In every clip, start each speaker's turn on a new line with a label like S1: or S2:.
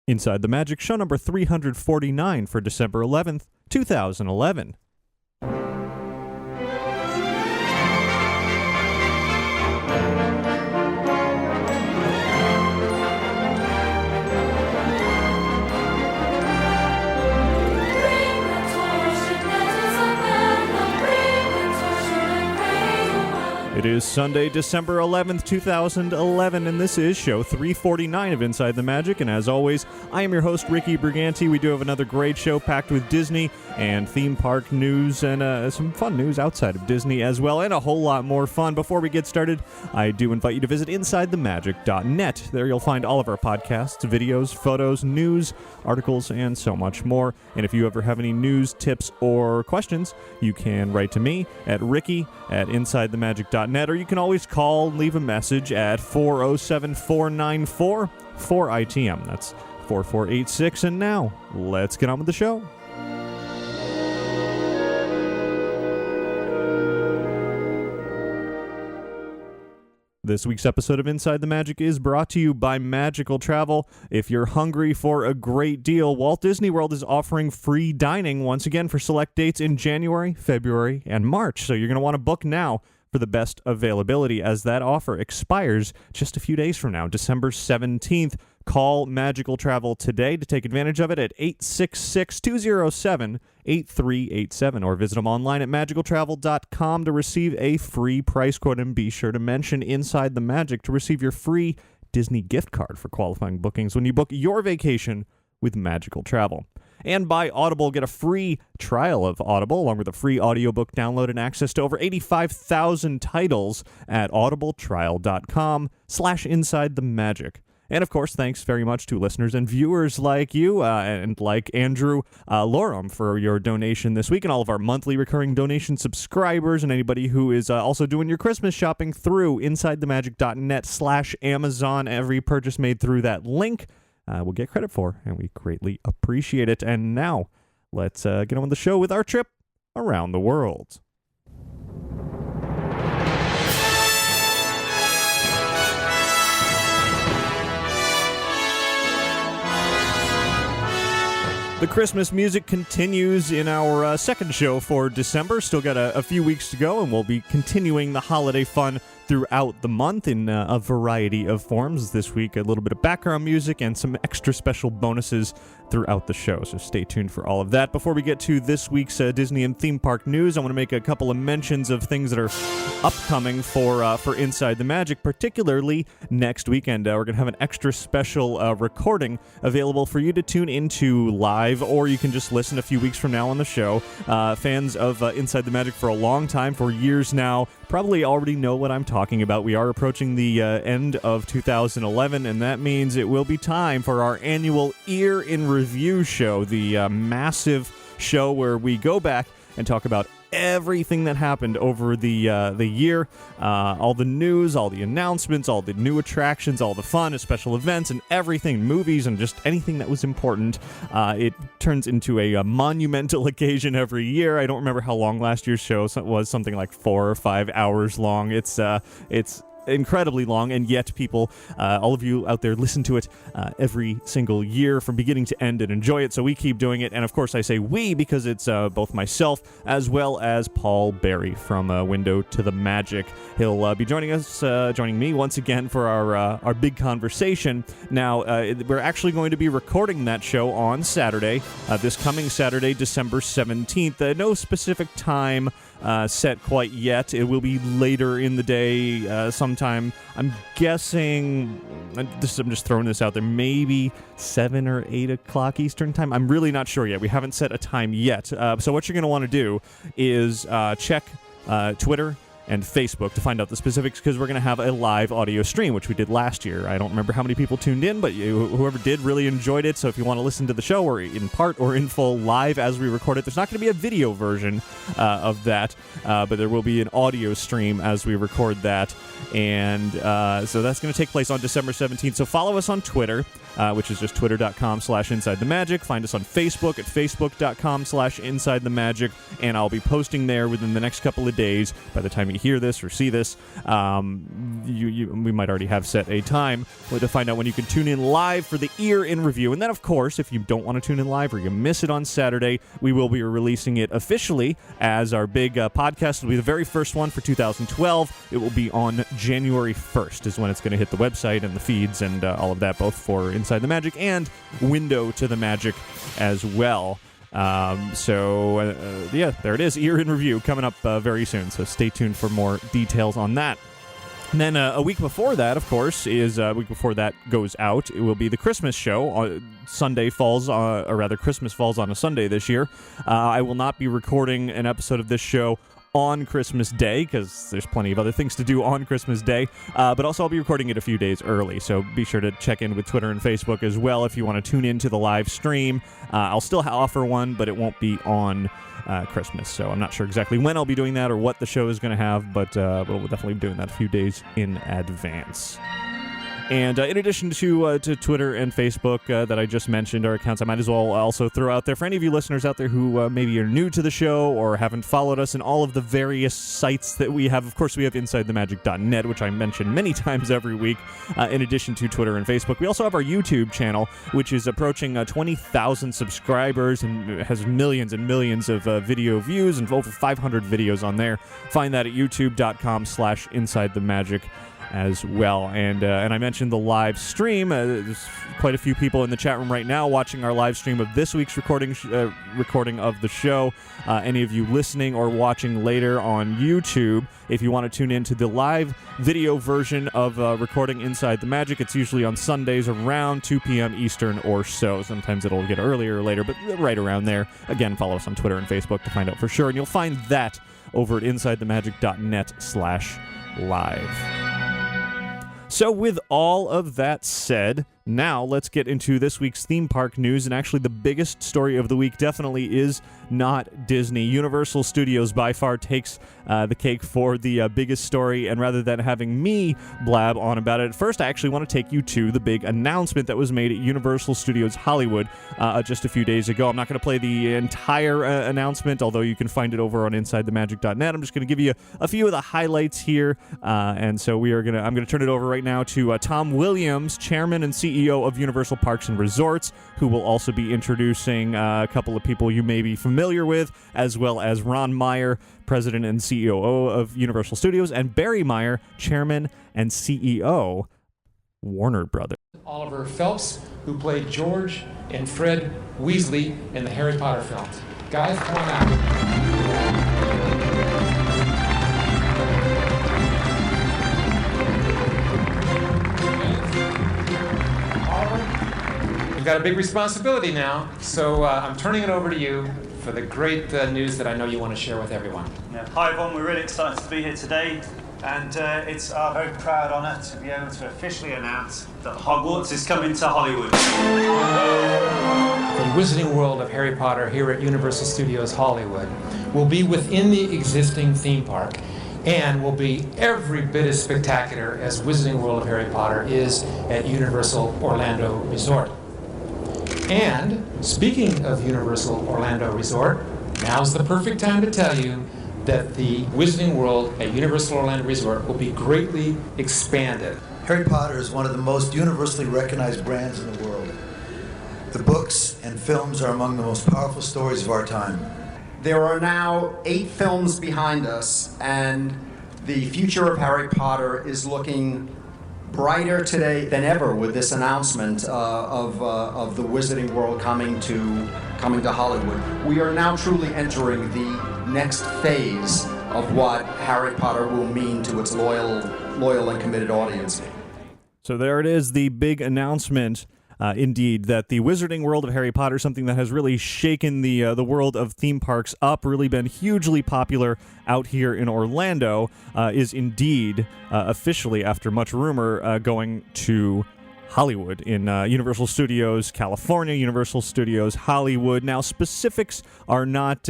S1: Inside the Magic, show number 349 for December 11th, 2011. It is Sunday, December 11th, 2011, and this is show 349 of Inside the Magic, and as always, I am your host, Ricky Briganti. We do have another great show packed with Disney and theme park news and some fun news outside of Disney as well, and a whole lot more fun. Before we get started, I do invite you to visit InsideTheMagic.net. There you'll find all of our podcasts, videos, photos, news, articles, and so much more. And if you ever have any news, tips, or questions, you can write to me at ricky@InsideTheMagic.net. Or you can always call and leave a message at 407-494-4ITM. That's 4486. And now, let's get on with the show. This week's episode of Inside the Magic is brought to you by Magical Travel. If you're hungry for a great deal, Walt Disney World is offering free dining once again for select dates in January, February, and March. So you're going to want to book now for the best availability, as that offer expires just a few days from now, December 17th. Call Magical Travel today to take advantage of it at 866-207-8387, or visit them online at magicaltravel.com to receive a free price quote, and be sure to mention Inside the Magic to receive your free Disney gift card for qualifying bookings when you book your vacation with Magical Travel. And by Audible, get a free trial of Audible, along with a free audiobook download and access to over 85,000 titles at audibletrial.com/InsideTheMagic. And of course, thanks very much to listeners and viewers like you and like Andrew Lorum for your donation this week, and all of our monthly recurring donation subscribers, and anybody who is also doing your Christmas shopping through InsideTheMagic.net/Amazon. Every purchase made through that link we'll get credit for, and we greatly appreciate it. And now, let's get on with the show with our trip around the world. The Christmas music continues in our second show for December. Still got a few weeks to go, and we'll be continuing the holiday fun throughout the month in a variety of forms. This week, a little bit of background music and some extra special bonuses throughout the show, so stay tuned for all of that. Before we get to this week's Disney and theme park news, I want to make a couple of mentions of things that are upcoming for Inside the Magic, particularly next weekend. We're going to have an extra special recording available for you to tune into live, or you can just listen a few weeks from now on the show. Fans of Inside the Magic for a long time, for years now, probably already know what I'm talking about. We are approaching the end of 2011, and that means it will be time for our annual Year in Review show, the massive show where we go back and talk about everything that happened over the year, all the news, all the announcements, all the new attractions, all the fun, special events, and everything, movies, and just anything that was important. It turns into a monumental occasion every year. I don't remember how long last year's show was, something like 4 or 5 hours long. It's incredibly long, and yet people, all of you out there, listen to it every single year from beginning to end and enjoy it, so we keep doing it. And of course I say we because it's both myself as well as Paul Berry from Window to the Magic. He'll be joining me once again for our big conversation. Now, we're actually going to be recording that show on Saturday, this coming Saturday, December 17th. No specific time set quite yet. It will be later in the day, sometime. I'm guessing, I'm just throwing this out there, maybe 7 or 8 o'clock Eastern time. I'm really not sure yet. We haven't set a time yet. So what you're going to want to do is check Twitter and Facebook to find out the specifics, because we're going to have a live audio stream, which we did last year. I don't remember how many people tuned in, but whoever did really enjoyed it. So if you want to listen to the show, or in part or in full live as we record it, there's not going to be a video version of that, but there will be an audio stream as we record that. And so that's going to take place on December 17th. So follow us on Twitter. which is just twitter.com/InsideTheMagic. Find us on Facebook at facebook.com/InsideTheMagic, and I'll be posting there within the next couple of days. By the time you hear this or see this, we might already have set a time to find out when you can tune in live for the Ear in Review. And then, of course, if you don't want to tune in live or you miss it on Saturday, we will be releasing it officially as our big podcast. It'll be the very first one for 2012. It will be on January 1st is when it's going to hit the website and the feeds and all of that, both for Inside the Magic and Window to the Magic as well. Yeah, there it is. Ear in Review coming up very soon. So stay tuned for more details on that. And then a week before that, of course, is a week before that goes out, it will be the Christmas show. Sunday falls, or rather Christmas falls on a Sunday this year. I will not be recording an episode of this show on Christmas Day, because there's plenty of other things to do on Christmas Day, but also I'll be recording it a few days early, so be sure to check in with Twitter and Facebook as well if you want to tune into the live stream. I'll still offer one, but it won't be on Christmas, so I'm not sure exactly when I'll be doing that or what the show is going to have, but we'll definitely be doing that a few days in advance. And in addition to Twitter and Facebook that I just mentioned, our accounts, I might as well also throw out there for any of you listeners out there who maybe are new to the show or haven't followed us in all of the various sites that we have. Of course, we have InsideTheMagic.net, which I mention many times every week, in addition to Twitter and Facebook. We also have our YouTube channel, which is approaching 20,000 subscribers and has millions and millions of video views and over 500 videos on there. Find that at youtube.com/InsideTheMagic. As well, and I mentioned the live stream. There's quite a few people in the chat room right now watching our live stream of this week's recording of the show. Any of you listening or watching later on YouTube, if you want to tune into the live video version of recording Inside the Magic, it's usually on Sundays around 2 p.m. Eastern or so. Sometimes it'll get earlier or later, but right around there. Again, follow us on Twitter and Facebook to find out for sure, and you'll find that over at InsideTheMagic.net/live. So with all of that said, now let's get into this week's theme park news, and actually the biggest story of the week definitely is not Disney. Universal Studios by far takes the cake for the biggest story, and rather than having me blab on about it, first I actually want to take you to the big announcement that was made at Universal Studios Hollywood just a few days ago. I'm not going to play the entire announcement, although you can find it over on InsideTheMagic.net. I'm just going to give you a few of the highlights here, and so I'm going to turn it over right now to Tom Williams, Chairman and CEO of Universal Parks and Resorts, who will also be introducing a couple of people you may be familiar with, as well as Ron Meyer, President and CEO of Universal Studios, and Barry Meyer, Chairman and CEO, Warner Brothers.
S2: Oliver Phelps, who played George and Fred Weasley in the Harry Potter films. Guys, come on out. Got a big responsibility now, so I'm turning it over to you for the great news that I know you want to share with everyone.
S3: Yeah. Hi everyone, we're really excited to be here today, and it's our very proud honour to be able to officially announce that Hogwarts is coming to Hollywood.
S2: The Wizarding World of Harry Potter here at Universal Studios Hollywood will be within the existing theme park, and will be every bit as spectacular as Wizarding World of Harry Potter is at Universal Orlando Resort. And speaking of Universal Orlando Resort, now's the perfect time to tell you that the Wizarding World at Universal Orlando Resort will be greatly expanded.
S4: Harry Potter is one of the most universally recognized brands in the world. The books and films are among the most powerful stories of our time.
S5: There are now 8 films behind us, and the future of Harry Potter is looking brighter today than ever with this announcement of the Wizarding World coming to Hollywood. We are now truly entering the next phase of what Harry Potter will mean to its loyal and committed audience.
S1: So there it is, the big announcement. Indeed, that the Wizarding World of Harry Potter, something that has really shaken the world of theme parks up, really been hugely popular out here in Orlando, is indeed officially, after much rumor, going to Hollywood in Universal Studios California, Universal Studios Hollywood. Now, specifics are not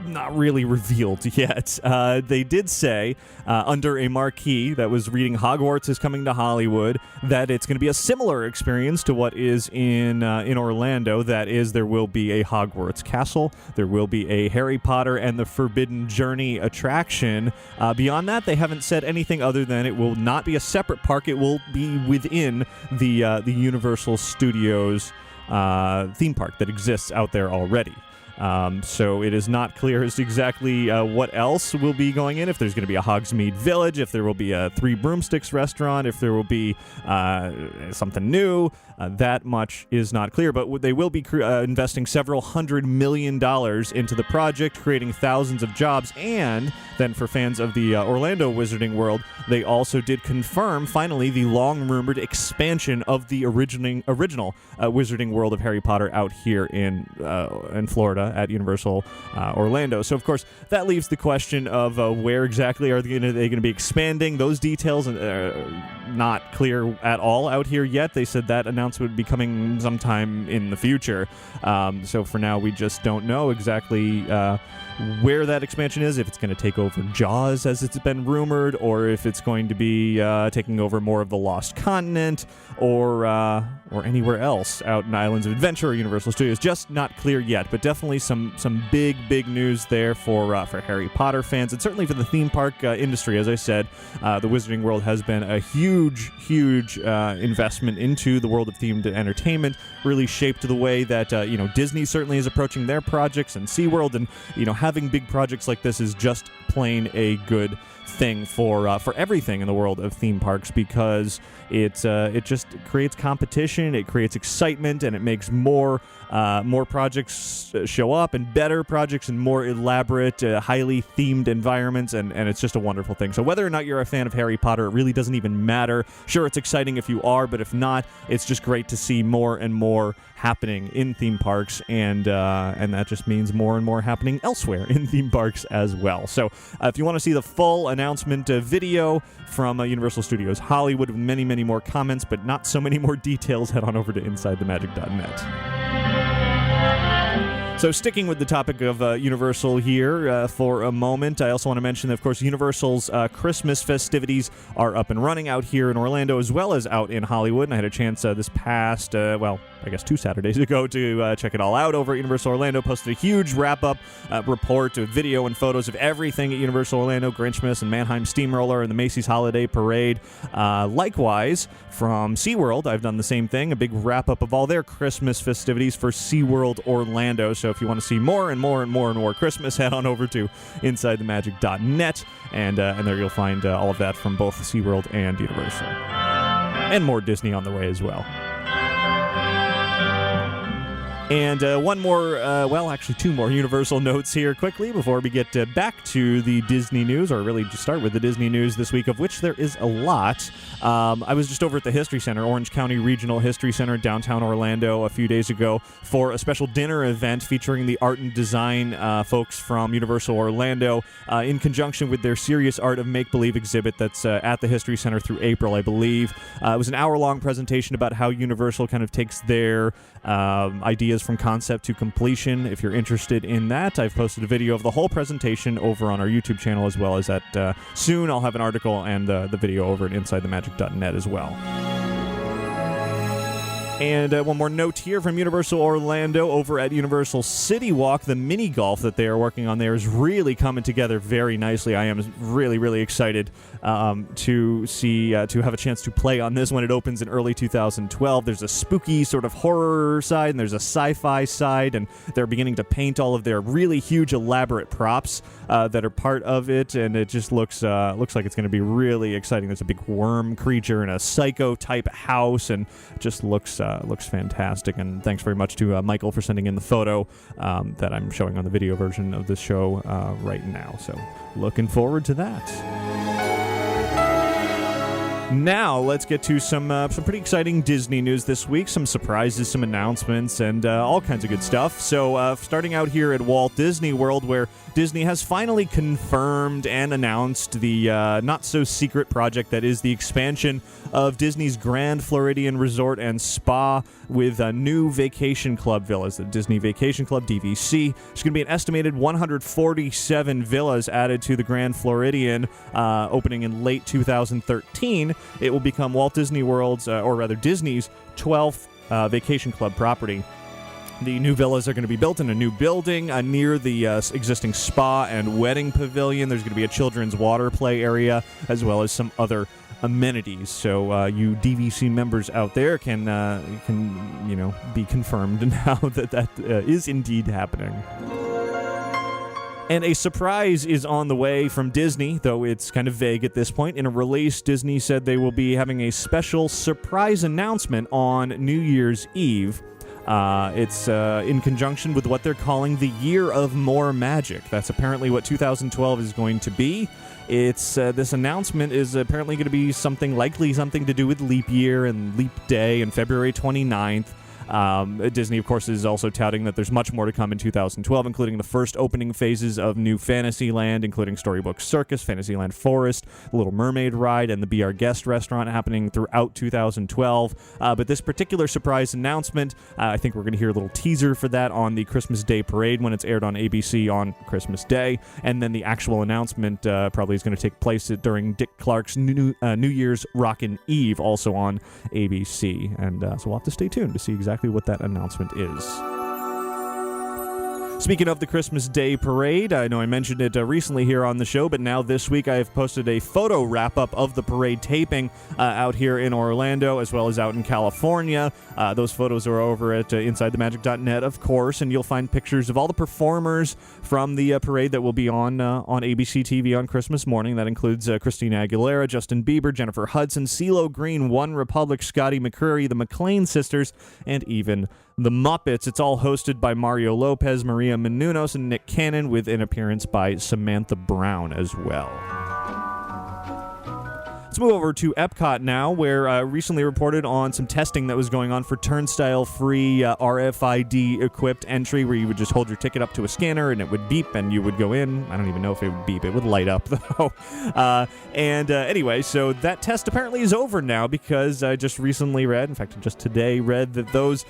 S1: not really revealed yet. They did say under a marquee that was reading Hogwarts is coming to Hollywood that it's going to be a similar experience to what is in Orlando. That is, there will be a Hogwarts castle, there will be a Harry Potter and the Forbidden Journey attraction. Beyond that, they haven't said anything other than it will not be a separate park. It will be within the Universal Studios theme park that exists out there already. So it is not clear as to exactly what else will be going in, if there's going to be a Hogsmeade Village, if there will be a Three Broomsticks restaurant, if there will be something new. That much is not clear, but they will be investing several $100 million into the project, creating thousands of jobs, and then for fans of the Orlando Wizarding World, they also did confirm, finally, the long-rumored expansion of the original Wizarding World of Harry Potter out here in Florida at Universal Orlando. So, of course, that leaves the question of where exactly are they going to be expanding. Those details not clear at all out here yet. They said that announcement would be coming sometime in the future. So for now, we just don't know exactly where that expansion is, if it's going to take over Jaws as it's been rumored, or if it's going to be taking over more of the Lost Continent, or anywhere else out in Islands of Adventure or Universal Studios. Just not clear yet, but definitely some big news there for Harry Potter fans, and certainly for the theme park industry. As I said, the Wizarding World has been a huge investment into the world of themed entertainment, really shaped the way that Disney certainly is approaching their projects, and SeaWorld, and having big projects like this is just plain a good thing for everything in the world of theme parks, because it just creates competition, it creates excitement, and it makes more projects show up, and better projects, and more elaborate, highly themed environments, and it's just a wonderful thing. So whether or not you're a fan of Harry Potter, it really doesn't even matter. Sure, it's exciting if you are, but if not, it's just great to see more and more happening in theme parks, and that just means more and more happening elsewhere in theme parks as well. So if you want to see the full announcement video from Universal Studios Hollywood with many more comments, but not so many more details, head on over to InsideTheMagic.net. So sticking with the topic of Universal here for a moment, I also want to mention that, of course, Universal's Christmas festivities are up and running out here in Orlando as well as out in Hollywood. And I had a chance this past, 2 Saturdays ago to check it all out over at Universal Orlando. Posted a huge wrap-up report of video and photos of everything at Universal Orlando, Grinchmas and Mannheim Steamroller and the Macy's Holiday Parade. Likewise, from SeaWorld, I've done the same thing, a big wrap-up of all their Christmas festivities for SeaWorld Orlando. So if you want to see more and more Christmas, head on over to InsideTheMagic.net, and there you'll find all of that from both SeaWorld and Universal. And more Disney on the way as well. And one more, two more Universal notes here quickly before we get back to the Disney news, or really just start with the Disney news this week, of which there is a lot. I was just over at the History Center, Orange County Regional History Center, downtown Orlando, a few days ago for a special dinner event featuring the art and design folks from Universal Orlando in conjunction with their Serious Art of Make-Believe exhibit that's at the History Center through April, I believe. It was an hour-long presentation about how Universal kind of takes their ideas from concept to completion. If you're interested in that, I've posted a video of the whole presentation over on our YouTube channel, as well as that soon I'll have an article and the video over at InsideTheMagic.net as well. And one more note here from Universal Orlando. Over at Universal City Walk, the mini golf that they are working on there is really coming together very nicely. I am really excited to have a chance to play on this when it opens in early 2012. There's a spooky sort of horror side, and there's a sci-fi side, and they're beginning to paint all of their really huge, elaborate props that are part of it, and it just looks like it's going to be really exciting. There's a big worm creature and a psycho-type house, and it just looks fantastic. And thanks very much to Michael for sending in the photo that I'm showing on the video version of this show right now. So looking forward to that. Now, let's get to some pretty exciting Disney news this week. Some surprises, some announcements, and all kinds of good stuff. So, starting out here at Walt Disney World, where Disney has finally confirmed and announced the not-so-secret project that is the expansion of Disney's Grand Floridian Resort and Spa with new Vacation Club villas, the Disney Vacation Club, DVC. There's going to be an estimated 147 villas added to the Grand Floridian, opening in late 2013. It will become Walt Disney World's, or rather Disney's, 12th Vacation Club property. The new villas are going to be built in a new building near the existing spa and wedding pavilion. There's going to be a children's water play area as well as some other amenities. So you DVC members out there can be confirmed now that is indeed happening. And a surprise is on the way from Disney, though it's kind of vague at this point. In a release, Disney said they will be having a special surprise announcement on New Year's Eve. It's in conjunction with what they're calling the Year of More Magic. That's apparently what 2012 is going to be. It's this announcement is apparently going to be something to do with leap year and leap day and February 29th. Disney, of course, is also touting that there's much more to come in 2012, including the first opening phases of New Fantasyland, including Storybook Circus, Fantasyland Forest, the Little Mermaid Ride, and the Be Our Guest restaurant happening throughout 2012. But this particular surprise announcement, I think we're going to hear a little teaser for that on the Christmas Day Parade when it's aired on ABC on Christmas Day. And then the actual announcement probably is going to take place during Dick Clark's New Year's Rockin' Eve, also on ABC. And so we'll have to stay tuned to see exactly what that announcement is. Speaking of the Christmas Day Parade, I know I mentioned it recently here on the show, but now this week I have posted a photo wrap-up of the parade taping out here in Orlando as well as out in California. Those photos are over at InsideTheMagic.net, of course, and you'll find pictures of all the performers from the parade that will be on ABC TV on Christmas morning. That includes Christina Aguilera, Justin Bieber, Jennifer Hudson, CeeLo Green, One Republic, Scotty McCreery, the McLean Sisters, and even the Muppets. It's all hosted by Mario Lopez, Maria Menounos, and Nick Cannon, with an appearance by Samantha Brown as well. Let's move over to Epcot now, where recently reported on some testing that was going on for turnstile-free RFID-equipped entry, where you would just hold your ticket up to a scanner and it would beep and you would go in. I don't even know if it would beep. It would light up, though. Anyway, so that test apparently is over now because I just recently read, in fact, just today read that those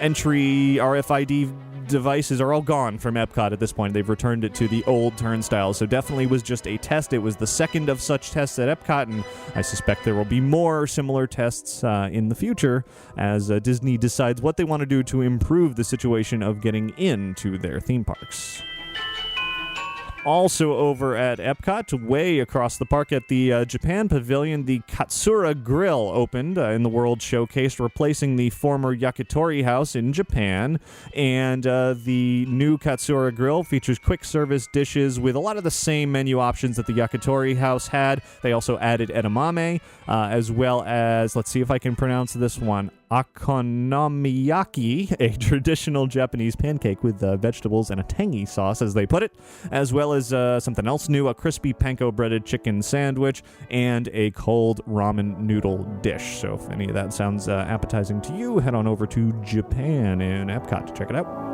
S1: entry RFID devices are all gone from Epcot at this point. They've returned it to the old turnstiles, so definitely was just a test. It was the second of such tests at Epcot, and I suspect there will be more similar tests in the future as Disney decides what they want to do to improve the situation of getting into their theme parks. Also over at Epcot, way across the park at the Japan Pavilion, the Katsura Grill opened in the World Showcase, replacing the former Yakitori House in Japan. And the new Katsura Grill features quick service dishes with a lot of the same menu options that the Yakitori House had. They also added edamame, as well as, let's see if I can pronounce this one, okonomiyaki, a traditional Japanese pancake with vegetables and a tangy sauce, as they put it, as well as something else new, a crispy panko breaded chicken sandwich, and a cold ramen noodle dish. So if any of that sounds appetizing to you, head on over to Japan in Epcot to check it out.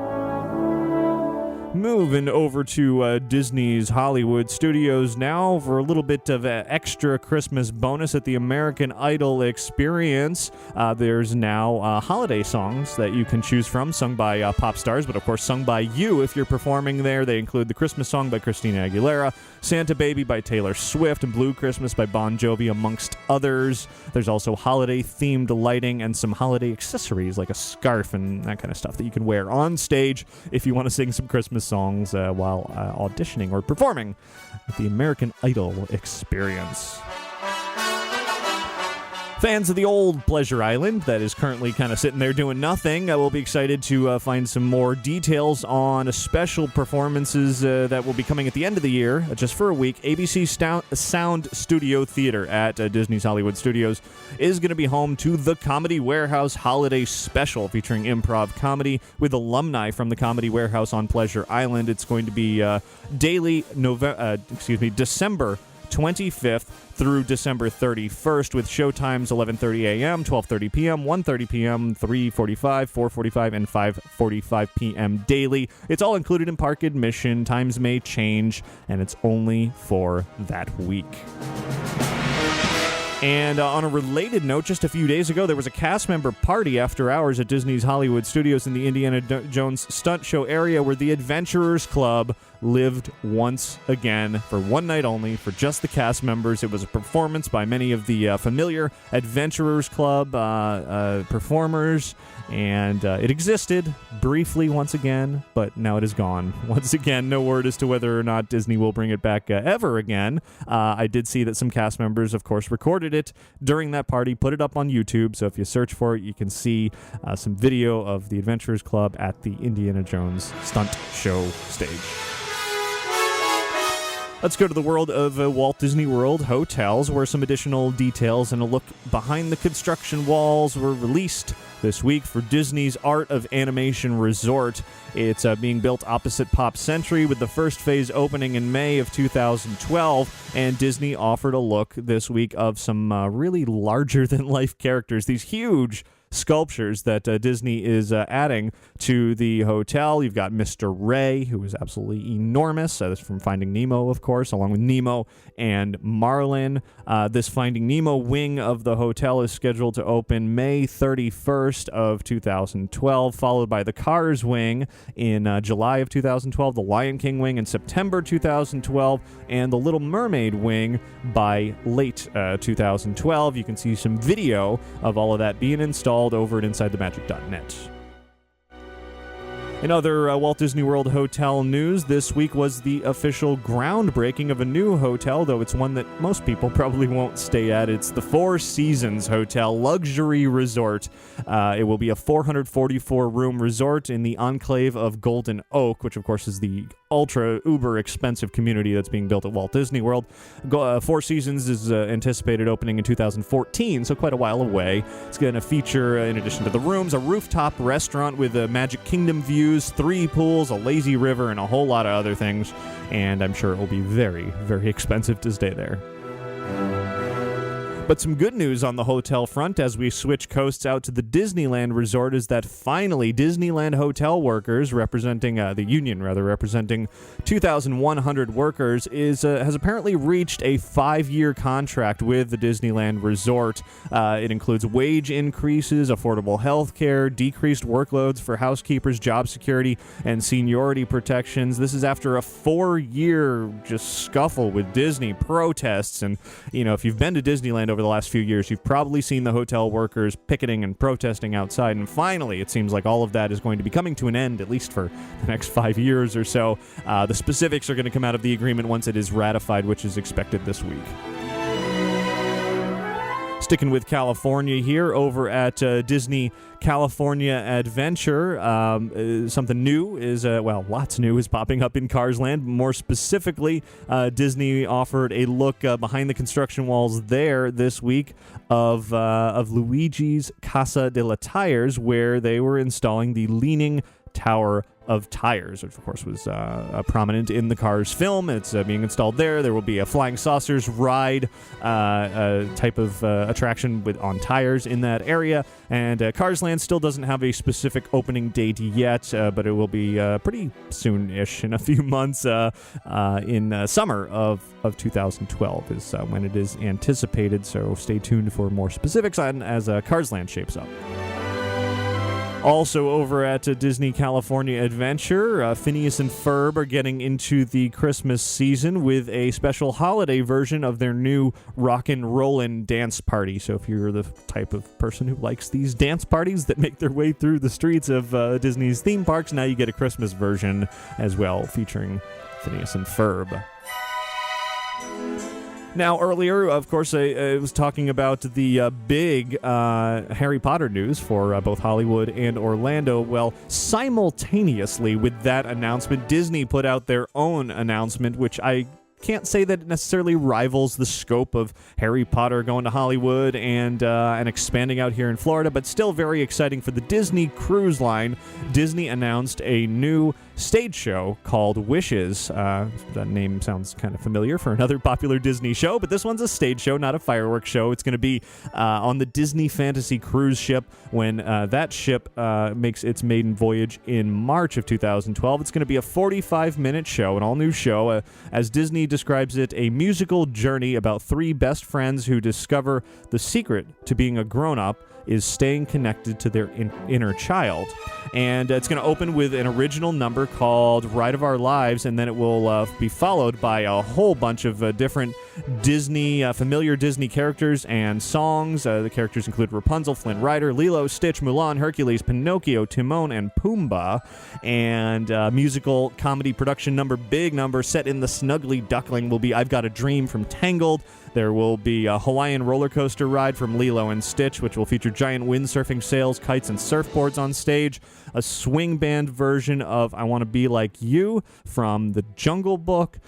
S1: Moving over to Disney's Hollywood Studios now for a little bit of extra Christmas bonus at the American Idol experience. There's now holiday songs that you can choose from, sung by pop stars, but of course sung by you if you're performing there. They include the Christmas song by Christina Aguilera, Santa Baby by Taylor Swift, and Blue Christmas by Bon Jovi, amongst others. There's also holiday-themed lighting and some holiday accessories like a scarf and that kind of stuff that you can wear on stage if you want to sing some Christmas songs while auditioning or performing at the American Idol experience. Fans of the old Pleasure Island that is currently kind of sitting there doing nothing will be excited to find some more details on special performances that will be coming at the end of the year, just for a week. ABC Sound Studio Theater at Disney's Hollywood Studios is going to be home to the Comedy Warehouse Holiday Special, featuring improv comedy with alumni from the Comedy Warehouse on Pleasure Island. It's going to be daily December 25th through December 31st, with showtimes 11:30 a.m., 12:30 p.m., 1:30 p.m., 3:45, 4:45, and 5:45 p.m. daily. It's all included in park admission. Times may change, and it's only for that week. And on a related note, just a few days ago, there was a cast member party after hours at Disney's Hollywood Studios in the Indiana Jones stunt show area, where the Adventurers Club lived once again for one night only for just the cast members. It was a performance by many of the familiar Adventurers Club performers, and it existed briefly once again, but now it is gone. Once again, no word as to whether or not Disney will bring it back ever again. I did see that some cast members, of course, recorded it during that party, put it up on YouTube, so if you search for it, you can see some video of the Adventurers Club at the Indiana Jones stunt show stage. Let's go to the world of Walt Disney World hotels, where some additional details and a look behind the construction walls were released this week for Disney's Art of Animation Resort. It's being built opposite Pop Century, with the first phase opening in May of 2012, and Disney offered a look this week of some really larger-than-life characters, these huge sculptures that Disney is adding to the hotel. You've got Mr. Ray, who is absolutely enormous. That's from Finding Nemo, of course, along with Nemo and Marlin. This Finding Nemo wing of the hotel is scheduled to open May 31st of 2012, followed by the Cars wing in July of 2012, the Lion King wing in September 2012, and the Little Mermaid wing by late 2012. You can see some video of all of that being installed over at InsideTheMagic.net. In other Walt Disney World hotel news, this week was the official groundbreaking of a new hotel, though it's one that most people probably won't stay at. It's the Four Seasons Hotel Luxury Resort. It will be a 444-room resort in the enclave of Golden Oak, which, of course, is the ultra-uber expensive community that's being built at Walt Disney World. Four Seasons is anticipated opening in 2014, so quite a while away. It's going to feature, in addition to the rooms, a rooftop restaurant with a Magic Kingdom views, 3 pools, a lazy river, and a whole lot of other things. And I'm sure it will be very, very expensive to stay there. But some good news on the hotel front as we switch coasts out to the Disneyland Resort is that finally Disneyland hotel workers, representing the union, representing 2,100 workers, has apparently reached a 5-year contract with the Disneyland Resort. It includes wage increases, affordable health care, decreased workloads for housekeepers, job security, and seniority protections. This is after a 4-year just scuffle with Disney, protests, and, you know, if you've been to Disneyland over the last few years, you've probably seen the hotel workers picketing and protesting outside, and finally it seems like all of that is going to be coming to an end, at least for the next 5 years or so. The specifics are going to come out of the agreement once it is ratified, which is expected this week. Sticking with California here, over at Disney California Adventure, something new is, lots new is popping up in Cars Land. More specifically, Disney offered a look behind the construction walls there this week of Luigi's Casa de la Tires, where they were installing the Leaning Tower of Tires, which of course was prominent in the Cars film. It's being installed there. There will be a Flying Saucers ride type of attraction on tires in that area. And Cars Land still doesn't have a specific opening date yet, but it will be pretty soon-ish, in a few months. In summer of 2012 is when it is anticipated. So stay tuned for more specifics on as Cars Land shapes up. Also over at Disney California Adventure, Phineas and Ferb are getting into the Christmas season with a special holiday version of their new Rockin' Rollin' dance party. So if you're the type of person who likes these dance parties that make their way through the streets of Disney's theme parks, now you get a Christmas version as well, featuring Phineas and Ferb. Now, earlier, of course, I was talking about the big Harry Potter news for both Hollywood and Orlando. Well, simultaneously with that announcement, Disney put out their own announcement, which I can't say that it necessarily rivals the scope of Harry Potter going to Hollywood and expanding out here in Florida, but still very exciting for the Disney Cruise Line. Disney announced a new stage show called Wishes. That name sounds kind of familiar for another popular Disney show, but this one's a stage show, not a fireworks show. It's going to be on the Disney Fantasy cruise ship when that ship makes its maiden voyage in March of 2012. It's going to be a 45-minute show, an all-new show, as Disney describes it, a musical journey about three best friends who discover the secret to being a grown-up is staying connected to their inner child. And it's going to open with an original number called Ride of Our Lives, and then it will be followed by a whole bunch of different Disney, familiar Disney characters and songs. The characters include Rapunzel, Flynn Rider, Lilo, Stitch, Mulan, Hercules, Pinocchio, Timon, and Pumbaa. And musical comedy production number, big number, set in the Snuggly Duckling will be I've Got a Dream from Tangled. There will be a Hawaiian roller coaster ride from Lilo and Stitch, which will feature giant windsurfing sails, kites, and surfboards on stage. A swing band version of I Want to Be Like You from The Jungle Book.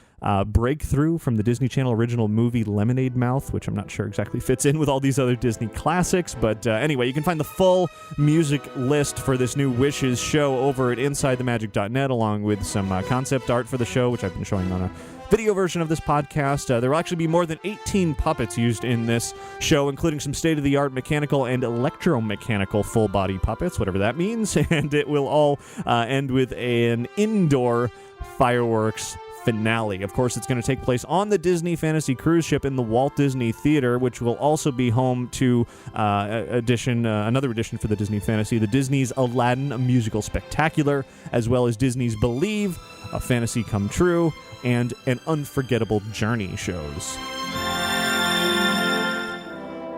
S1: Breakthrough from the Disney Channel original movie Lemonade Mouth, which I'm not sure exactly fits in with all these other Disney classics. But anyway, you can find the full music list for this new Wishes show over at InsideTheMagic.net, along with some concept art for the show, which I've been showing on a video version of this podcast. There will actually be more than 18 puppets used in this show, including some state-of-the-art mechanical and electromechanical full-body puppets, whatever that means. And it will all end with an indoor fireworks finale. Of course, it's going to take place on the Disney Fantasy cruise ship in the Walt Disney Theater, which will also be home to another edition for the Disney Fantasy, the Disney's Aladdin, a musical spectacular, as well as Disney's Believe, a fantasy come true, and an unforgettable journey shows.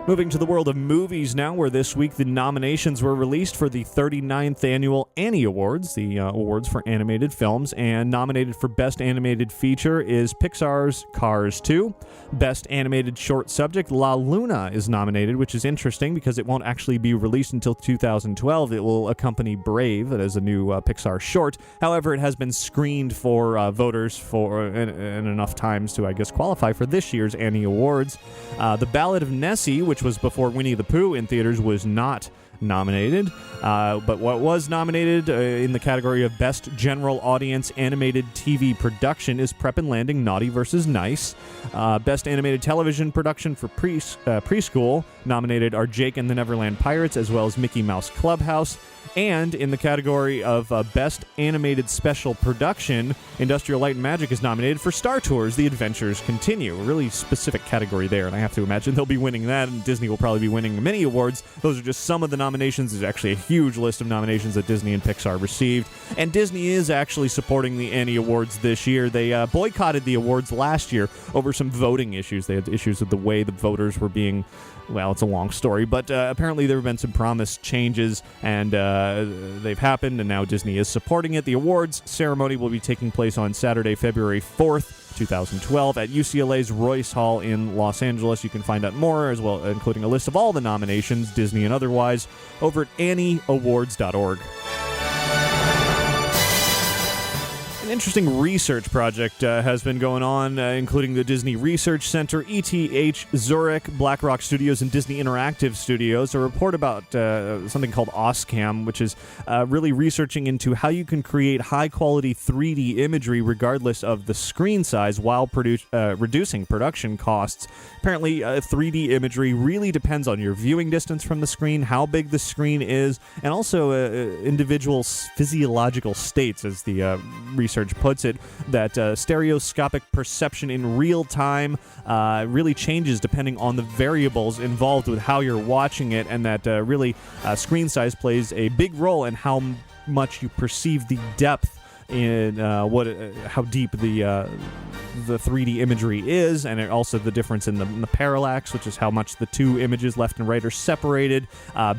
S1: Moving to the world of movies now, where this week the nominations were released for the 39th Annual Annie Awards, the awards for animated films, and nominated for Best Animated Feature is Pixar's Cars 2. Best Animated Short Subject, La Luna, is nominated, which is interesting because it won't actually be released until 2012. It will accompany Brave, that is a new Pixar short. However, it has been screened for voters for in enough times to, I guess, qualify for this year's Annie Awards. The Ballad of Nessie, which was before Winnie the Pooh in theaters, was not nominated. But what was nominated in the category of Best General Audience Animated TV Production is Prep and Landing Naughty vs. Nice. Best Animated Television Production for Preschool nominated are Jake and the Neverland Pirates, as well as Mickey Mouse Clubhouse. And in the category of Best Animated Special Production, Industrial Light and Magic is nominated for Star Tours, The Adventures Continue. A really specific category there, and I have to imagine they'll be winning that, and Disney will probably be winning many awards. Those are just some of the nominations. There's actually a huge list of nominations that Disney and Pixar received. And Disney is actually supporting the Annie Awards this year. They boycotted the awards last year over some voting issues. They had issues with the way the voters were being... Well, it's a long story, but apparently there have been some promised changes, and they've happened, and now Disney is supporting it. The awards ceremony will be taking place on Saturday, February 4th, 2012, at UCLA's Royce Hall in Los Angeles. You can find out more, as well, including a list of all the nominations, Disney and otherwise, over at AnnieAwards.org. An interesting research project has been going on, including the Disney Research Center, ETH Zurich, BlackRock Studios, and Disney Interactive Studios. A report about something called OSCAM, which is really researching into how you can create high-quality 3D imagery regardless of the screen size while reducing production costs. Apparently, 3D imagery really depends on your viewing distance from the screen, how big the screen is, and also individual physiological states, as the research puts it, that stereoscopic perception in real time really changes depending on the variables involved with how you're watching it, and that really screen size plays a big role in how much you perceive the depth in how deep the 3D imagery is, and also the difference in the parallax, which is how much the two images left and right are separated.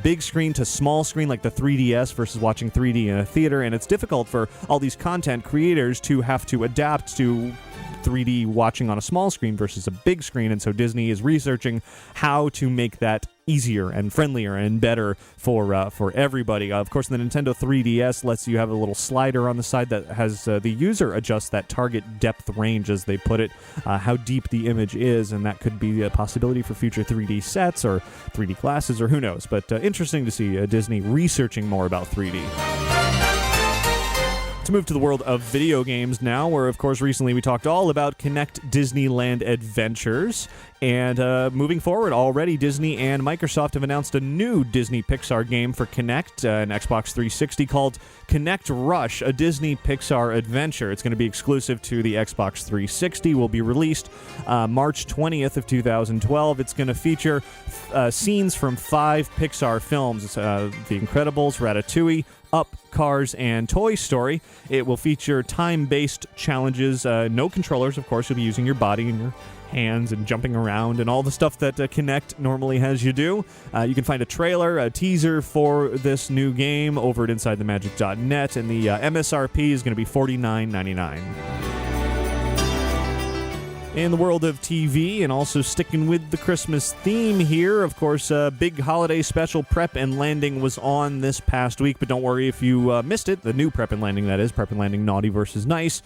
S1: Big screen to small screen, like the 3DS versus watching 3D in a theater, and it's difficult for all these content creators to have to adapt to 3D watching on a small screen versus a big screen, and so Disney is researching how to make that easier and friendlier and better for everybody. Of course, the Nintendo 3DS lets you have a little slider on the side that has the user adjust that target depth range, as they put it, how deep the image is, and that could be a possibility for future 3D sets or 3D glasses or who knows. But interesting to see Disney researching more about 3D. To move to the world of video games now, where, of course, recently we talked all about Kinect Disneyland Adventures. And moving forward, already Disney and Microsoft have announced a new Disney Pixar game for Kinect, an Xbox 360, called Kinect Rush, a Disney Pixar adventure. It's going to be exclusive to the Xbox 360, will be released March 20th of 2012. It's going to feature scenes from 5 Pixar films, The Incredibles, Ratatouille, Up, Cars, and Toy Story. It will feature time-based challenges, no controllers, of course. You'll be using your body and your hands and jumping around and all the stuff that Kinect normally has you do. You can find a trailer, a teaser for this new game over at InsideTheMagic.net, and the MSRP is going to be $49.99. In the world of TV, and also sticking with the Christmas theme here, of course, big holiday special Prep and Landing was on this past week, but don't worry if you missed it. The new Prep and Landing, that is, Prep and Landing Naughty versus Nice.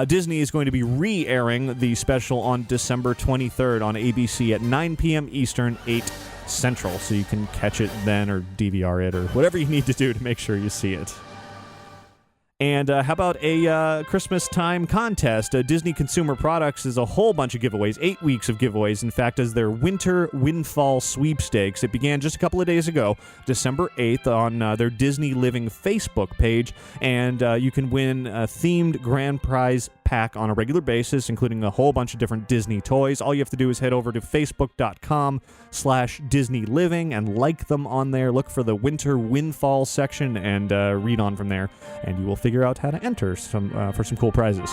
S1: Disney is going to be re-airing the special on December 23rd on ABC at 9 p.m. Eastern, 8 Central, so you can catch it then or DVR it or whatever you need to do to make sure you see it. And how about a Christmas time contest? Disney Consumer Products is a whole bunch of giveaways, 8 weeks of giveaways, in fact, as their Winter Windfall Sweepstakes. It began just a couple of days ago, December 8th, on their Disney Living Facebook page, and you can win a themed grand prize pack on a regular basis, including a whole bunch of different Disney toys. All you have to do is head over to facebook.com/DisneyLiving and like them on there. Look for the Winter Windfall section and read on from there, and you will figure out how to enter for some cool prizes.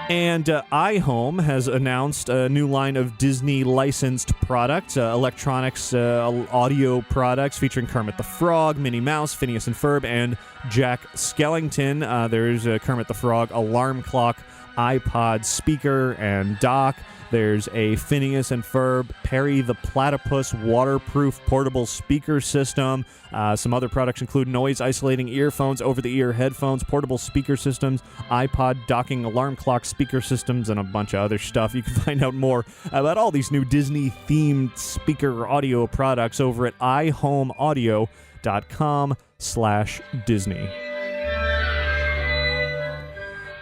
S1: And iHome has announced a new line of Disney-licensed products, electronics, audio products featuring Kermit the Frog, Minnie Mouse, Phineas and Ferb, and Jack Skellington. There's a Kermit the Frog alarm clock, iPod speaker and dock. There's a Phineas and Ferb, Perry the Platypus waterproof portable speaker system. Some other products include noise-isolating earphones, over-the-ear headphones, portable speaker systems, iPod docking alarm clock speaker systems, and a bunch of other stuff. You can find out more about all these new Disney-themed speaker audio products over at iHomeAudio.com/Disney.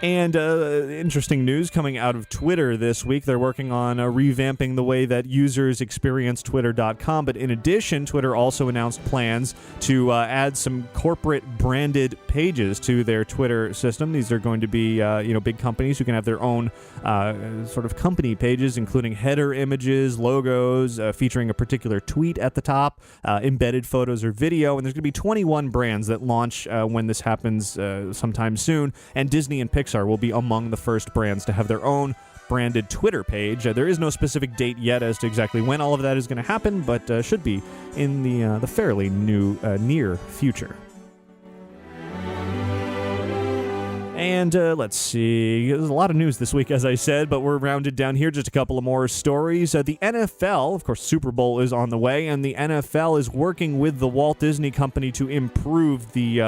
S1: And interesting news coming out of Twitter this week. They're working on revamping the way that users experience Twitter.com. But in addition, Twitter also announced plans to add some corporate branded pages to their Twitter system. These are going to be big companies who can have their own sort of company pages, including header images, logos, featuring a particular tweet at the top, embedded photos or video. And there's going to be 21 brands that launch when this happens sometime soon. And Disney and Pixar will be among the first brands to have their own branded Twitter page. There is no specific date yet as to exactly when all of that is going to happen, but should be in the fairly near future. And let's see. There's a lot of news this week, as I said, but we're rounded down here. Just a couple of more stories. The NFL, of course, Super Bowl is on the way, and the NFL is working with the Walt Disney Company to improve the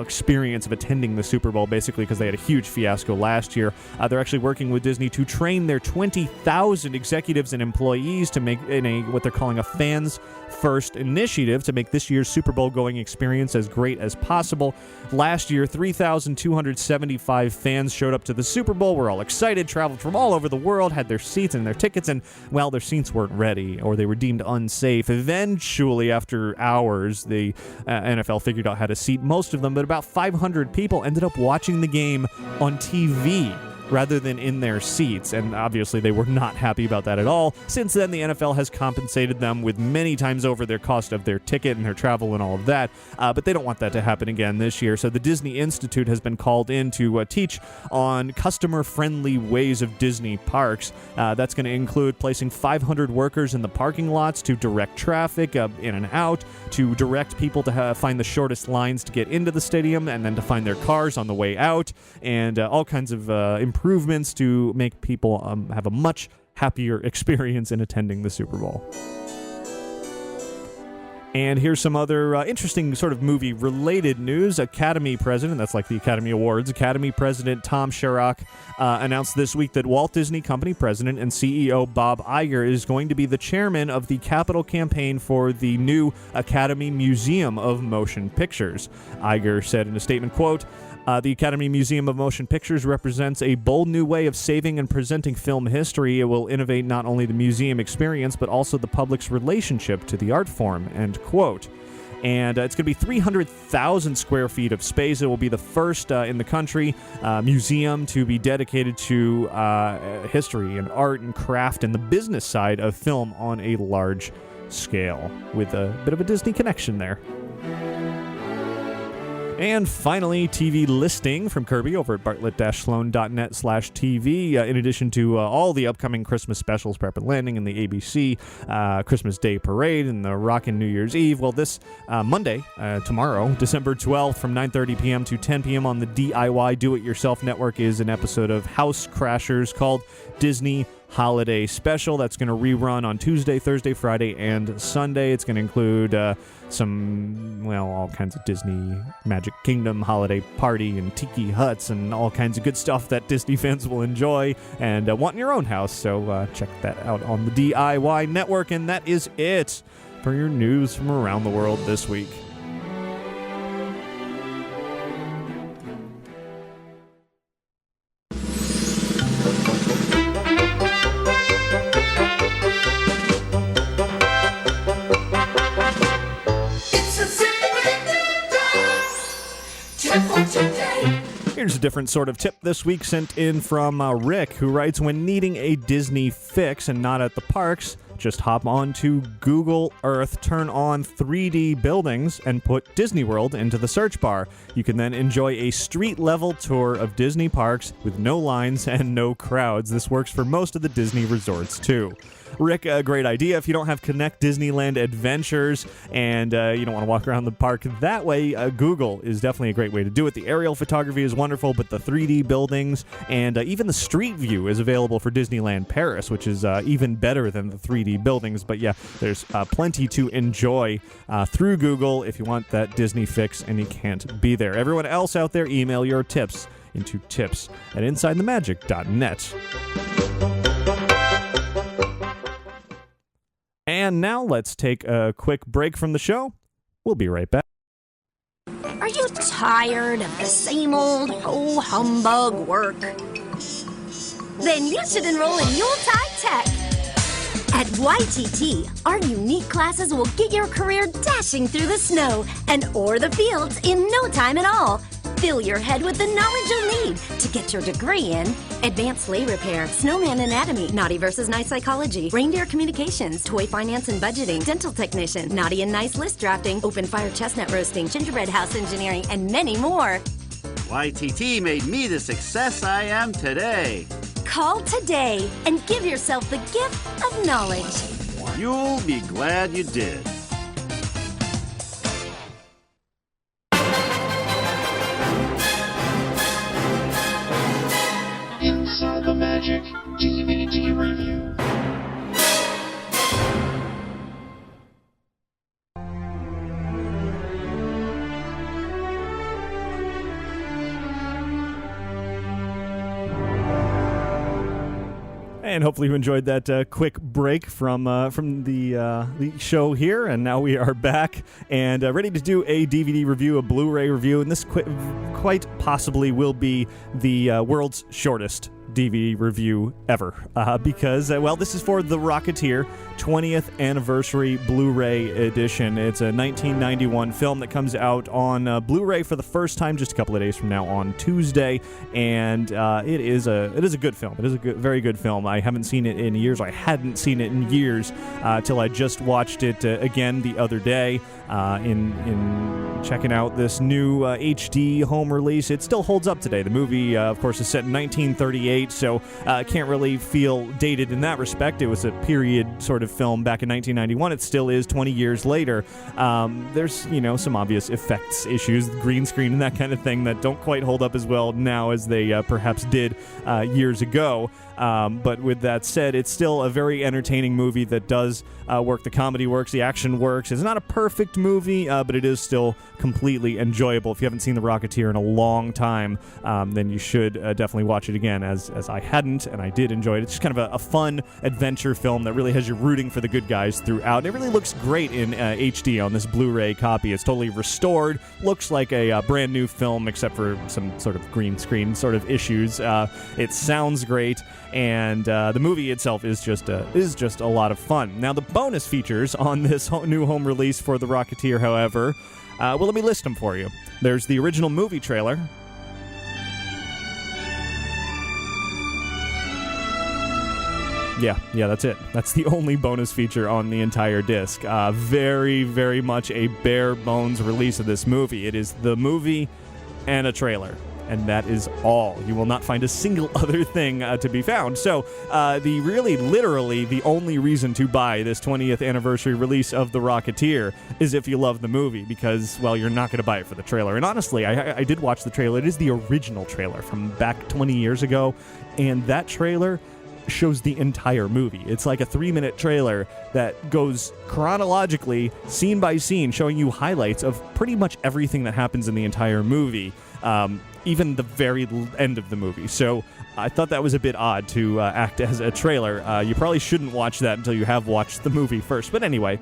S1: experience of attending the Super Bowl, basically, because they had a huge fiasco last year. They're actually working with Disney to train their 20,000 executives and employees to make what they're calling a fans first initiative to make this year's Super Bowl going experience as great as possible. Last year, 3,275 fans showed up to the Super Bowl. Were all excited, traveled from all over the world, had their seats and their tickets, and, well, their seats weren't ready, or they were deemed unsafe. Eventually, after hours, the NFL figured out how to seat most of them, but about 500 people ended up watching the game on TV rather than in their seats, and obviously they were not happy about that at all. Since then, the NFL has compensated them with many times over their cost of their ticket and their travel and all of that, but they don't want that to happen again this year. So the Disney Institute has been called in to teach on customer-friendly ways of Disney parks. That's going to include placing 500 workers in the parking lots to direct traffic in and out, to direct people to find the shortest lines to get into the stadium, and then to find their cars on the way out, and all kinds of improvements to make people have a much happier experience in attending the Super Bowl. And here's some other interesting sort of movie-related news. Academy President, that's like the Academy Awards, Academy President Tom Sherrock announced this week that Walt Disney Company President and CEO Bob Iger is going to be the chairman of the capital campaign for the new Academy Museum of Motion Pictures. Iger said in a statement, quote, the Academy Museum of Motion Pictures represents a bold new way of saving and presenting film history. It will innovate not only the museum experience, but also the public's relationship to the art form, end quote. And it's going to be 300,000 square feet of space. It will be the first in the country museum to be dedicated to history and art and craft and the business side of film on a large scale, with a bit of a Disney connection there. And finally, TV listing from Kirby over at bartlett-sloan.net/TV. In addition to all the upcoming Christmas specials, Prep and Landing and the ABC Christmas Day Parade and the Rockin' New Year's Eve. Well, this Monday, tomorrow, December 12th from 9:30 p.m. to 10 p.m. on the DIY Do-It-Yourself Network is an episode of House Crashers called Disney Holiday Special. That's going to rerun on Tuesday, Thursday, Friday, and Sunday. It's going to include all kinds of Disney Magic Kingdom holiday party and tiki huts and all kinds of good stuff that Disney fans will enjoy and want in your own house. So check that out on the DIY Network. And that is it for your news from around the world this week. Here's a different sort of tip this week sent in from Rick, who writes, when needing a Disney fix and not at the parks, just hop on to Google Earth, turn on 3D buildings, and put Disney World into the search bar. You can then enjoy a street-level tour of Disney parks with no lines and no crowds. This works for most of the Disney resorts, too. Rick, a great idea. If you don't have Connect Disneyland Adventures and you don't want to walk around the park that way, Google is definitely a great way to do it. The aerial photography is wonderful, but the 3D buildings and even the street view is available for Disneyland Paris, which is even better than the 3D buildings. But yeah, there's plenty to enjoy through Google if you want that Disney fix and you can't be there. Everyone else out there, email your tips into tips@insidethemagic.net. And now let's take a quick break from the show. We'll be right back.
S6: Are you tired of the same old humbug work? Then you should enroll in Yuletide Tech. At YTT, our unique classes will get your career dashing through the snow and o'er the fields in no time at all. Fill your head with the knowledge you'll need to get your degree in advanced sleigh repair, snowman anatomy, naughty versus nice psychology, reindeer communications, toy finance and budgeting, dental technician, naughty and nice list drafting, open fire chestnut roasting, gingerbread house engineering, and many more.
S7: YTT made me the success I am today.
S6: Call today and give yourself the gift of knowledge.
S7: You'll be glad you did.
S8: Inside the Magic DVD Review.
S1: And hopefully you enjoyed that quick break from the show here. And now we are back and ready to do a DVD review, a Blu-ray review. And this quite possibly will be the world's shortest DVD review ever because, this is for the Rocketeer 20th Anniversary Blu-ray Edition. It's a 1991 film that comes out on Blu-ray for the first time just a couple of days from now on Tuesday, and it is a good film. It is a very good film. I haven't seen it in years. I hadn't seen it in years till I just watched it again the other day in checking out this new HD home release. It still holds up today. The movie, of course, is set in 1938. 1978, so can't really feel dated in that respect. It was a period sort of film back in 1991. It still is 20 years later. There's, some obvious effects issues, green screen and that kind of thing that don't quite hold up as well now as they perhaps did years ago. But with that said, it's still a very entertaining movie that does work. The comedy works, the action works. It's not a perfect movie, but it is still completely enjoyable. If you haven't seen The Rocketeer in a long time, then you should definitely watch it again, as I hadn't, and I did enjoy it. It's just kind of a fun adventure film that really has you rooting for the good guys throughout. And it really looks great in HD on this Blu-ray copy. It's totally restored, looks like a brand new film, except for some sort of green screen sort of issues. It sounds great. And the movie itself is just a lot of fun. Now, the bonus features on this new home release for The Rocketeer, however, let me list them for you. There's the original movie trailer. Yeah, that's it. That's the only bonus feature on the entire disc. Very, very much a bare bones release of this movie. It is the movie and a trailer. And that is all. You will not find a single other thing to be found. So, literally, the only reason to buy this 20th anniversary release of The Rocketeer is if you love the movie, because, well, you're not going to buy it for the trailer. And honestly, I did watch the trailer. It is the original trailer from back 20 years ago, and that trailer shows the entire movie. It's like a 3-minute trailer that goes chronologically, scene by scene, showing you highlights of pretty much everything that happens in the entire movie. Even the very end of the movie. So I thought that was a bit odd to act as a trailer. You probably shouldn't watch that until you have watched the movie first. But anyway,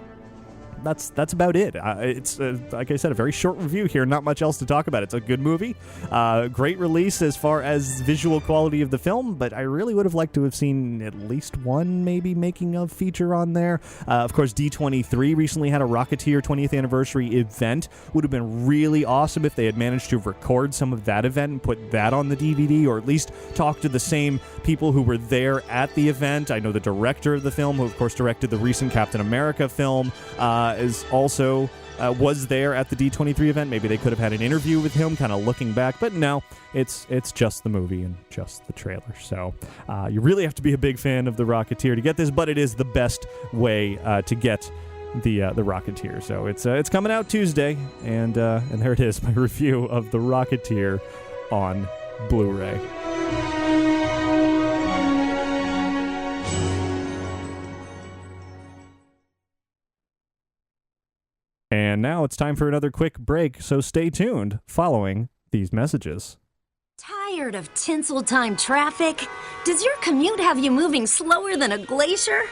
S1: that's about it. It's, like I said, a very short review here. Not much else to talk about. It's a good movie. Great release as far as visual quality of the film, but I really would have liked to have seen at least one maybe making of feature on there. Of course, D23 recently had a Rocketeer 20th anniversary event. Would have been really awesome if they had managed to record some of that event and put that on the DVD, or at least talk to the same people who were there at the event. I know the director of the film, who of course directed the recent Captain America film, is also was there at the D23 event. Maybe they could have had an interview with him, kind of looking back, but no, it's just the movie and just the trailer. So you really have to be a big fan of The Rocketeer to get this, but it is the best way to get the Rocketeer. So it's coming out Tuesday, and there it is, my review of The Rocketeer on Blu-ray. And now it's time for another quick break, so stay tuned following these messages.
S6: Tired of Tinseltime traffic? Does your commute have you moving slower than a glacier?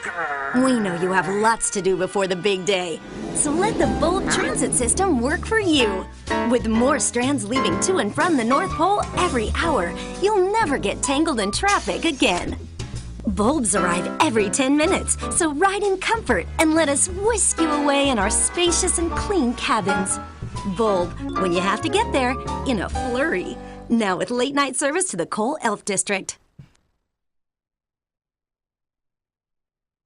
S6: We know you have lots to do before the big day, so let the Bulb Transit System work for you. With more strands leaving to and from the North Pole every hour, you'll never get tangled in traffic again. Bulbs arrive every 10 minutes, so ride in comfort and let us whisk you away in our spacious and clean cabins. Bulb, when you have to get there, in a flurry. Now with late-night service to the Cole Elf District.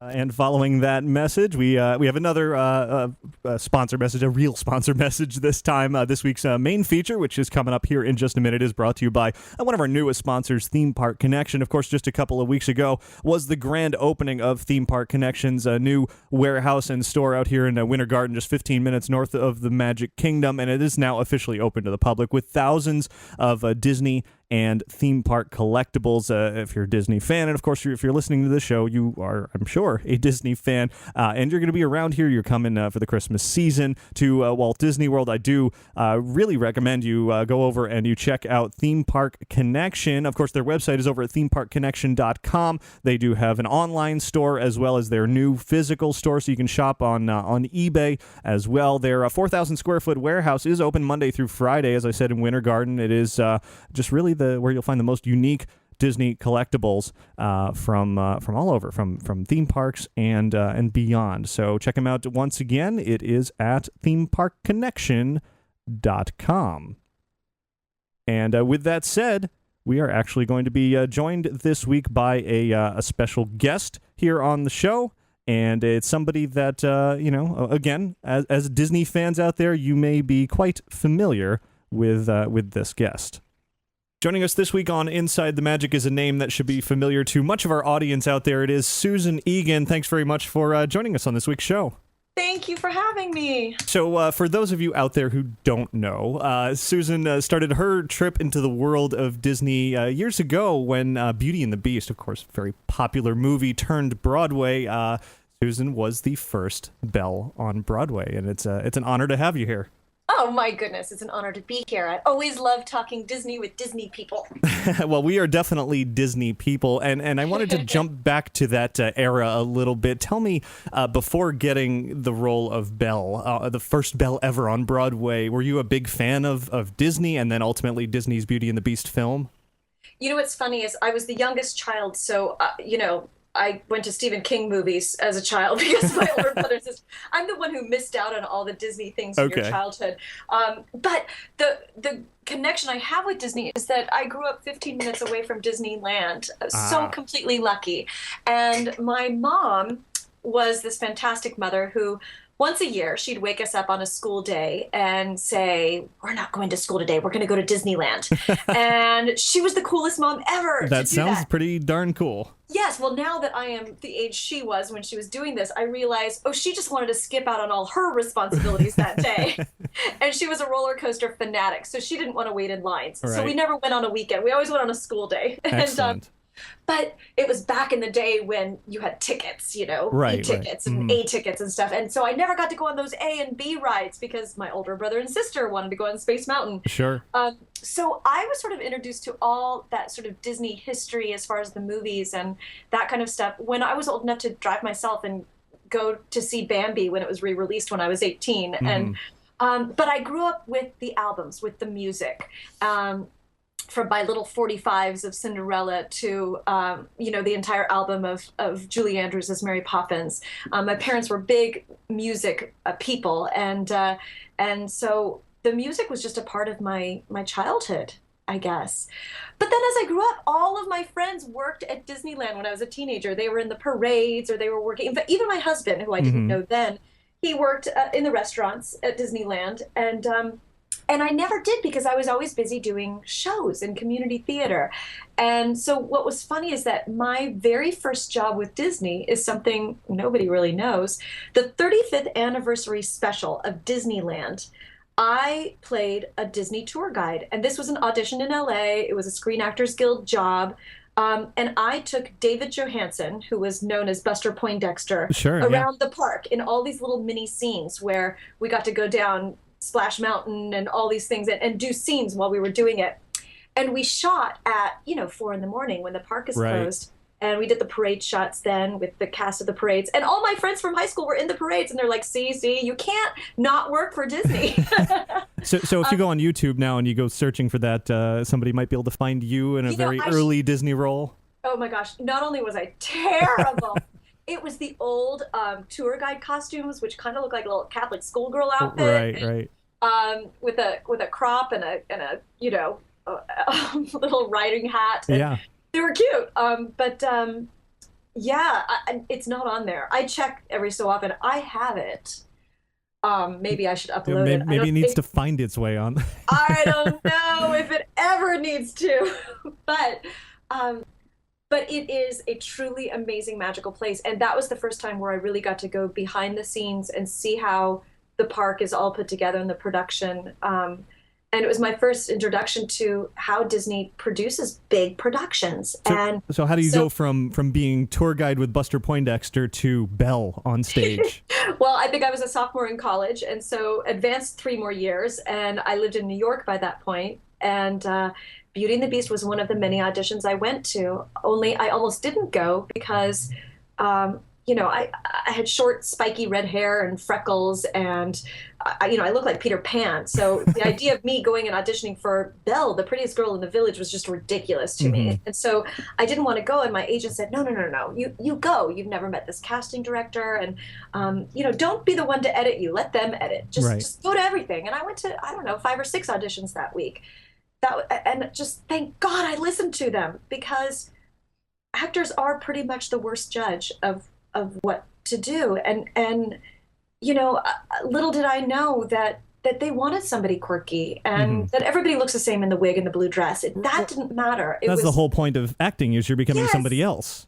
S1: And following that message, we have another sponsor message, a real sponsor message this time. This week's main feature, which is coming up here in just a minute, is brought to you by one of our newest sponsors, Theme Park Connection. Of course, just a couple of weeks ago was the grand opening of Theme Park Connection's new warehouse and store out here in Winter Garden, just 15 minutes north of the Magic Kingdom, and it is now officially open to the public with thousands of Disney and theme park collectibles. If you're a Disney fan, and of course if you're listening to the show, you are, I'm sure, a Disney fan, and you're going to be around here, you're coming for the Christmas season to Walt Disney World, I do really recommend you go over and you check out Theme Park Connection. Of course, their website is over at themeparkconnection.com. They do have an online store as well as their new physical store, so you can shop on eBay as well. Their 4,000 square foot warehouse is open Monday through Friday, as I said, in Winter Garden. It is just really where you'll find the most unique Disney collectibles from all over, from theme parks and beyond. So check them out once again. It is at themeparkconnection.com. And with that said, we are actually going to be joined this week by a special guest here on the show. And it's somebody that, again, as Disney fans out there, you may be quite familiar with this guest. Joining us this week on Inside the Magic is a name that should be familiar to much of our audience out there. It is Susan Egan. Thanks very much for joining us on this week's show.
S9: Thank you for having me.
S1: So for those of you out there who don't know, Susan started her trip into the world of Disney years ago when Beauty and the Beast, of course, very popular movie, turned Broadway. Susan was the first Belle on Broadway, and it's an honor to have you here.
S9: Oh my goodness, it's an honor to be here. I always love talking Disney with Disney people.
S1: Well, we are definitely Disney people, and I wanted to jump back to that era a little bit. Tell me, before getting the role of Belle, the first Belle ever on Broadway, were you a big fan of Disney and then ultimately Disney's Beauty and the Beast film?
S9: You know what's funny is I was the youngest child, so, I went to Stephen King movies as a child because my older brother and sister. I'm the one who missed out on all the Disney things in your childhood. But the connection I have with Disney is that I grew up 15 minutes away from Disneyland. So completely lucky. And my mom was this fantastic mother who once a year, she'd wake us up on a school day and say, "We're not going to school today. We're going to go to Disneyland." And she was the coolest mom ever.
S1: That sounds pretty darn cool.
S9: Yes. Well, now that I am the age she was when she was doing this, I realize, she just wanted to skip out on all her responsibilities that day. And she was a roller coaster fanatic, so she didn't want to wait in lines. Right. So we never went on a weekend. We always went on a school day.
S1: Excellent.
S9: But it was back in the day when you had tickets, E-tickets and A-tickets and stuff. And so I never got to go on those A and B rides because my older brother and sister wanted to go on Space Mountain.
S1: Sure.
S9: So I was sort of introduced to all that sort of Disney history as far as the movies and that kind of stuff when I was old enough to drive myself and go to see Bambi when it was re-released when I was 18. And but I grew up with the albums, with the music. From my little 45s of Cinderella to, the entire album of Julie Andrews as Mary Poppins. My parents were big music people, and so the music was just a part of my childhood, I guess. But then as I grew up, all of my friends worked at Disneyland when I was a teenager. They were in the parades or they were working. But even my husband, who I didn't know then, he worked in the restaurants at Disneyland, and I never did because I was always busy doing shows in community theater. And so what was funny is that my very first job with Disney is something nobody really knows. The 35th anniversary special of Disneyland, I played a Disney tour guide. And this was an audition in LA. It was a Screen Actors Guild job. And I took David Johansen, who was known as Buster Poindexter, around the park in all these little mini scenes where we got to go down Splash Mountain and all these things and do scenes while we were doing it. And we shot at, 4 a.m. when the park is closed. And we did the parade shots then with the cast of the parades. And all my friends from high school were in the parades and they're like, see, you can't not work for Disney.
S1: So if you go on YouTube now and you go searching for that, somebody might be able to find you in a very early Disney role.
S9: Oh my gosh. Not only was I terrible, it was the old tour guide costumes, which kind of look like a little Catholic schoolgirl outfit. Right. With a crop and a little riding hat. And they were cute. It's not on there. I check every so often. I have it. Maybe I should upload it.
S1: Maybe it needs to find its way on.
S9: I don't know if it ever needs to, but it is a truly amazing, magical place. And that was the first time where I really got to go behind the scenes and see how the park is all put together in the production. And it was my first introduction to how Disney produces big productions.
S1: So how do you go from being tour guide with Buster Poindexter to Belle on stage?
S9: Well, I think I was a sophomore in college, and so advanced 3 more years. And I lived in New York by that point. And Beauty and the Beast was one of the many auditions I went to. Only I almost didn't go because I had short, spiky red hair and freckles, and I look like Peter Pan. So the idea of me going and auditioning for Belle, the prettiest girl in the village, was just ridiculous to me. And so I didn't want to go. And my agent said, no, you go. You've never met this casting director, and don't be the one to edit you. Let them edit. Just go to everything. And I went to 5 or 6 auditions that week. And just thank God I listened to them, because actors are pretty much the worst judge of what to do. And little did I know that that they wanted somebody quirky and that everybody looks the same in the wig and the blue dress. That didn't matter.
S1: That's the whole point of acting, is you're becoming somebody else.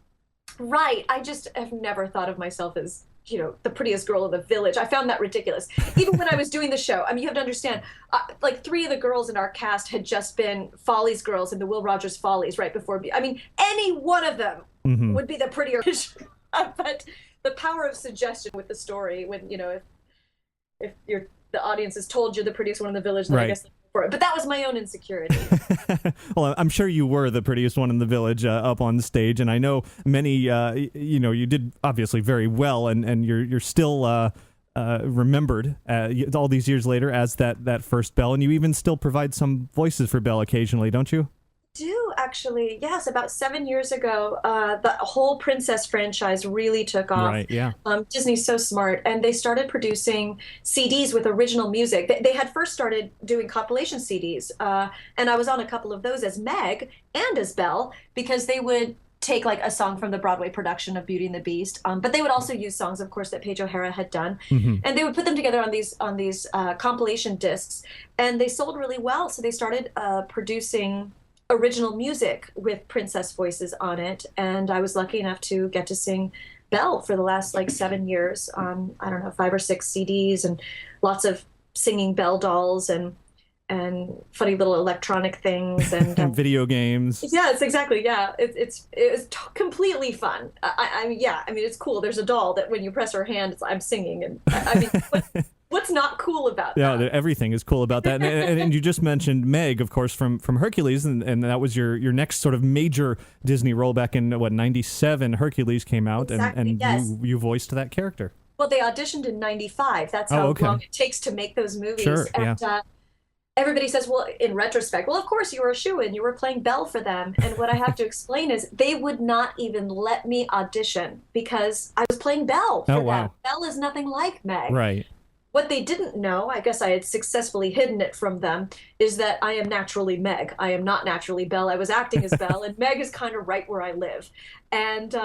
S9: Right. I just have never thought of myself as, the prettiest girl in the village. I found that ridiculous. Even when I was doing the show, I mean, you have to understand, like 3 of the girls in our cast had just been Follies girls in the Will Rogers Follies right before me. I mean, any one of them would be the prettier. But the power of suggestion with the story, when, if the audience has told you're the prettiest one in the village, then I guess for it. But that was my own insecurity.
S1: Well, I'm sure you were the prettiest one in the village up on stage, and I know many, you did obviously very well, and you're still remembered all these years later as that first Belle, and you even still provide some voices for Belle occasionally, don't you?
S9: Do actually, yes. About 7 years ago, the whole princess franchise really took off.
S1: Right, yeah.
S9: Disney's so smart, and they started producing CDs with original music. They had first started doing compilation CDs, and I was on a couple of those as Meg and as Belle, because they would take like a song from the Broadway production of Beauty and the Beast, but they would also use songs, of course, that Paige O'Hara had done, and they would put them together on these compilation discs, and they sold really well. So they started producing original music with princess voices on it, and I was lucky enough to get to sing Belle for the last 7 years on, I don't know, 5 or 6 CDs, and lots of singing Belle dolls and funny little electronic things and
S1: video games.
S9: Yes, exactly. Yeah, it was completely fun. I mean, it's cool. There's a doll that when you press her hand, I'm singing, and I mean. What's not cool about that?
S1: Yeah, everything is cool about that. And you just mentioned Meg, of course, from Hercules, and that was your next sort of major Disney role back in, '97. Hercules came out,
S9: exactly,
S1: and
S9: yes.
S1: you voiced that character.
S9: Well, they auditioned in '95. That's how long it takes to make those movies.
S1: Sure,
S9: and everybody says, well, in retrospect, well, of course you were a shoo-in. You were playing Belle for them. And what I have to explain is they would not even let me audition because I was playing Belle for them.
S1: Wow.
S9: Belle is nothing like Meg.
S1: Right.
S9: What they didn't know, I guess I had successfully hidden it from them, is that I am naturally Meg. I am not naturally Belle. I was acting as Belle, and Meg is kind of right where I live. And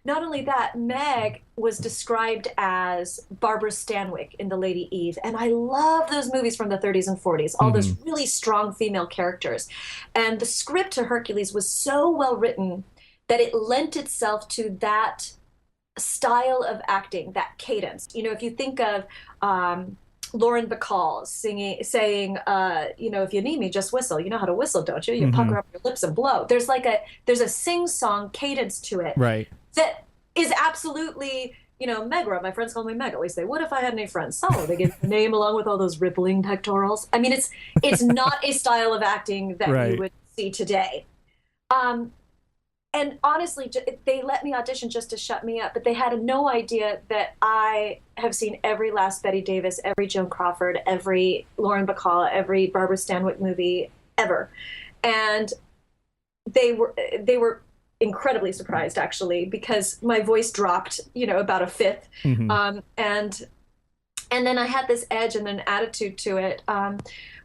S9: not only that, Meg was described as Barbara Stanwyck in The Lady Eve. And I love those movies from the 30s and 40s, all those really strong female characters. And the script to Hercules was so well written that it lent itself to that style of acting, that cadence. If you think of Lauren Bacall saying, if you need me, just whistle. You know how to whistle, don't you? You pucker up your lips and blow. There's a sing-song cadence to it.
S1: Right.
S9: That is absolutely, Megara. My friends call me Meg. We say, what if I had any friends? So they give the name along with all those rippling pectorals. I mean, it's not a style of acting that you would see today. And honestly, they let me audition just to shut me up, but they had no idea that I have seen every last Bette Davis, every Joan Crawford, every Lauren Bacall, every Barbara Stanwyck movie ever. And they were incredibly surprised, actually, because my voice dropped, about a fifth. And then I had this edge and an attitude to it,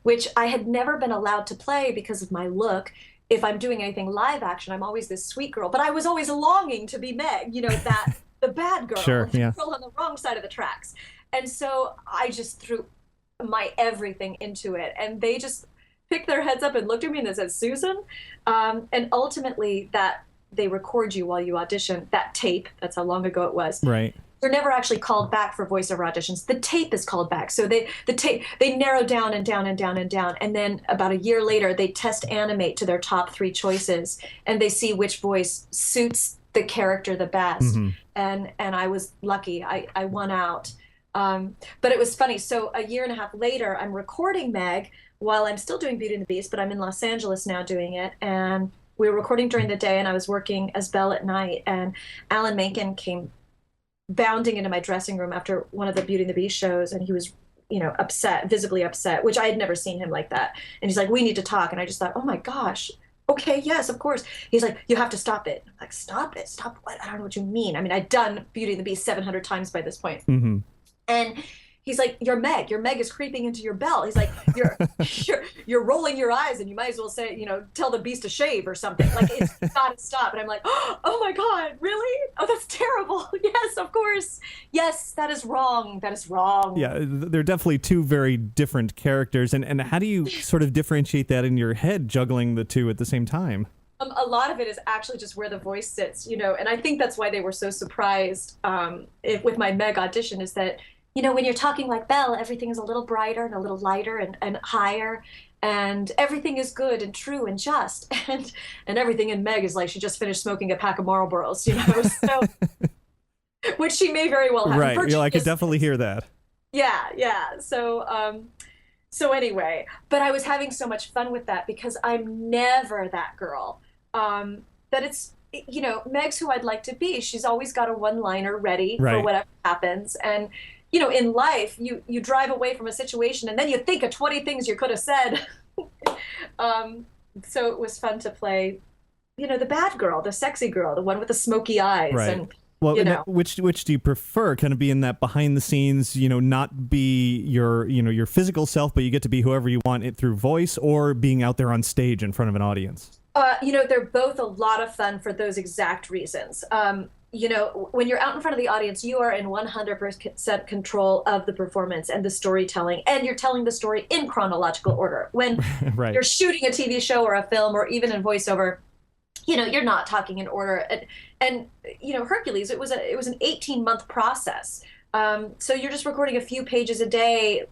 S9: which I had never been allowed to play because of my look. If I'm doing anything live action, I'm always this sweet girl, but I was always longing to be Meg, the bad girl, the girl on the wrong side of the tracks. And so I just threw my everything into it, and they just picked their heads up and looked at me and they said, Susan? And ultimately that they record you while you audition, that tape, that's how long ago it was.
S1: Right.
S9: They're never actually called back for voiceover auditions. The tape is called back. So they narrow down and down and down and down. And then about a year later, they test animate to their top 3 choices, and they see which voice suits the character the best. And I was lucky. I won out. But it was funny. So a year and a half later, I'm recording Meg while I'm still doing Beauty and the Beast, but I'm in Los Angeles now doing it. And we were recording during the day, and I was working as Belle at night. And Alan Menken came bounding into my dressing room after one of the Beauty and the Beast shows, and he was, upset, visibly upset, which I had never seen him like that. And he's like, we need to talk. And I just thought, oh my gosh, okay, yes, of course. He's like, you have to stop it. I'm like, stop it? Stop what? I don't know what you mean. I mean, I'd done Beauty and the Beast 700 times by this point. And he's like, your Meg is creeping into your Belle. He's like, you're rolling your eyes, and you might as well say, tell the beast to shave or something. Like, it's gotta stop. And I'm like, oh my God, really? Oh, that's terrible. Yes, of course. Yes, that is wrong. That is wrong.
S1: Yeah, they're definitely two very different characters. And how do you sort of differentiate that in your head, juggling the two at the same time?
S9: A lot of it is actually just where the voice sits, and I think that's why they were so surprised with my Meg audition, is that, when you're talking like Belle, everything is a little brighter and a little lighter and higher, and everything is good and true and just, and everything in Meg is like she just finished smoking a pack of Marlboros, so, which she may very well have.
S1: Right, I could definitely hear that.
S9: Yeah. So anyway, but I was having so much fun with that because I'm never that girl. That it's, Meg's who I'd like to be. She's always got a one-liner ready for whatever happens. And, in life, you drive away from a situation and then you think of 20 things you could have said. So it was fun to play, the bad girl, the sexy girl, the one with the smoky eyes.
S1: Right.
S9: And,
S1: well, which do you prefer? Kind of be in that behind the scenes, not be your physical self, but you get to be whoever you want it through voice, or being out there on stage in front of an audience?
S9: They're both a lot of fun for those exact reasons. When you're out in front of the audience, you are in 100% control of the performance and the storytelling, and you're telling the story in chronological order. When you're shooting a TV show or a film, or even in voiceover, you're not talking in order. And Hercules, it was an 18-month process. So you're just recording a few pages a day,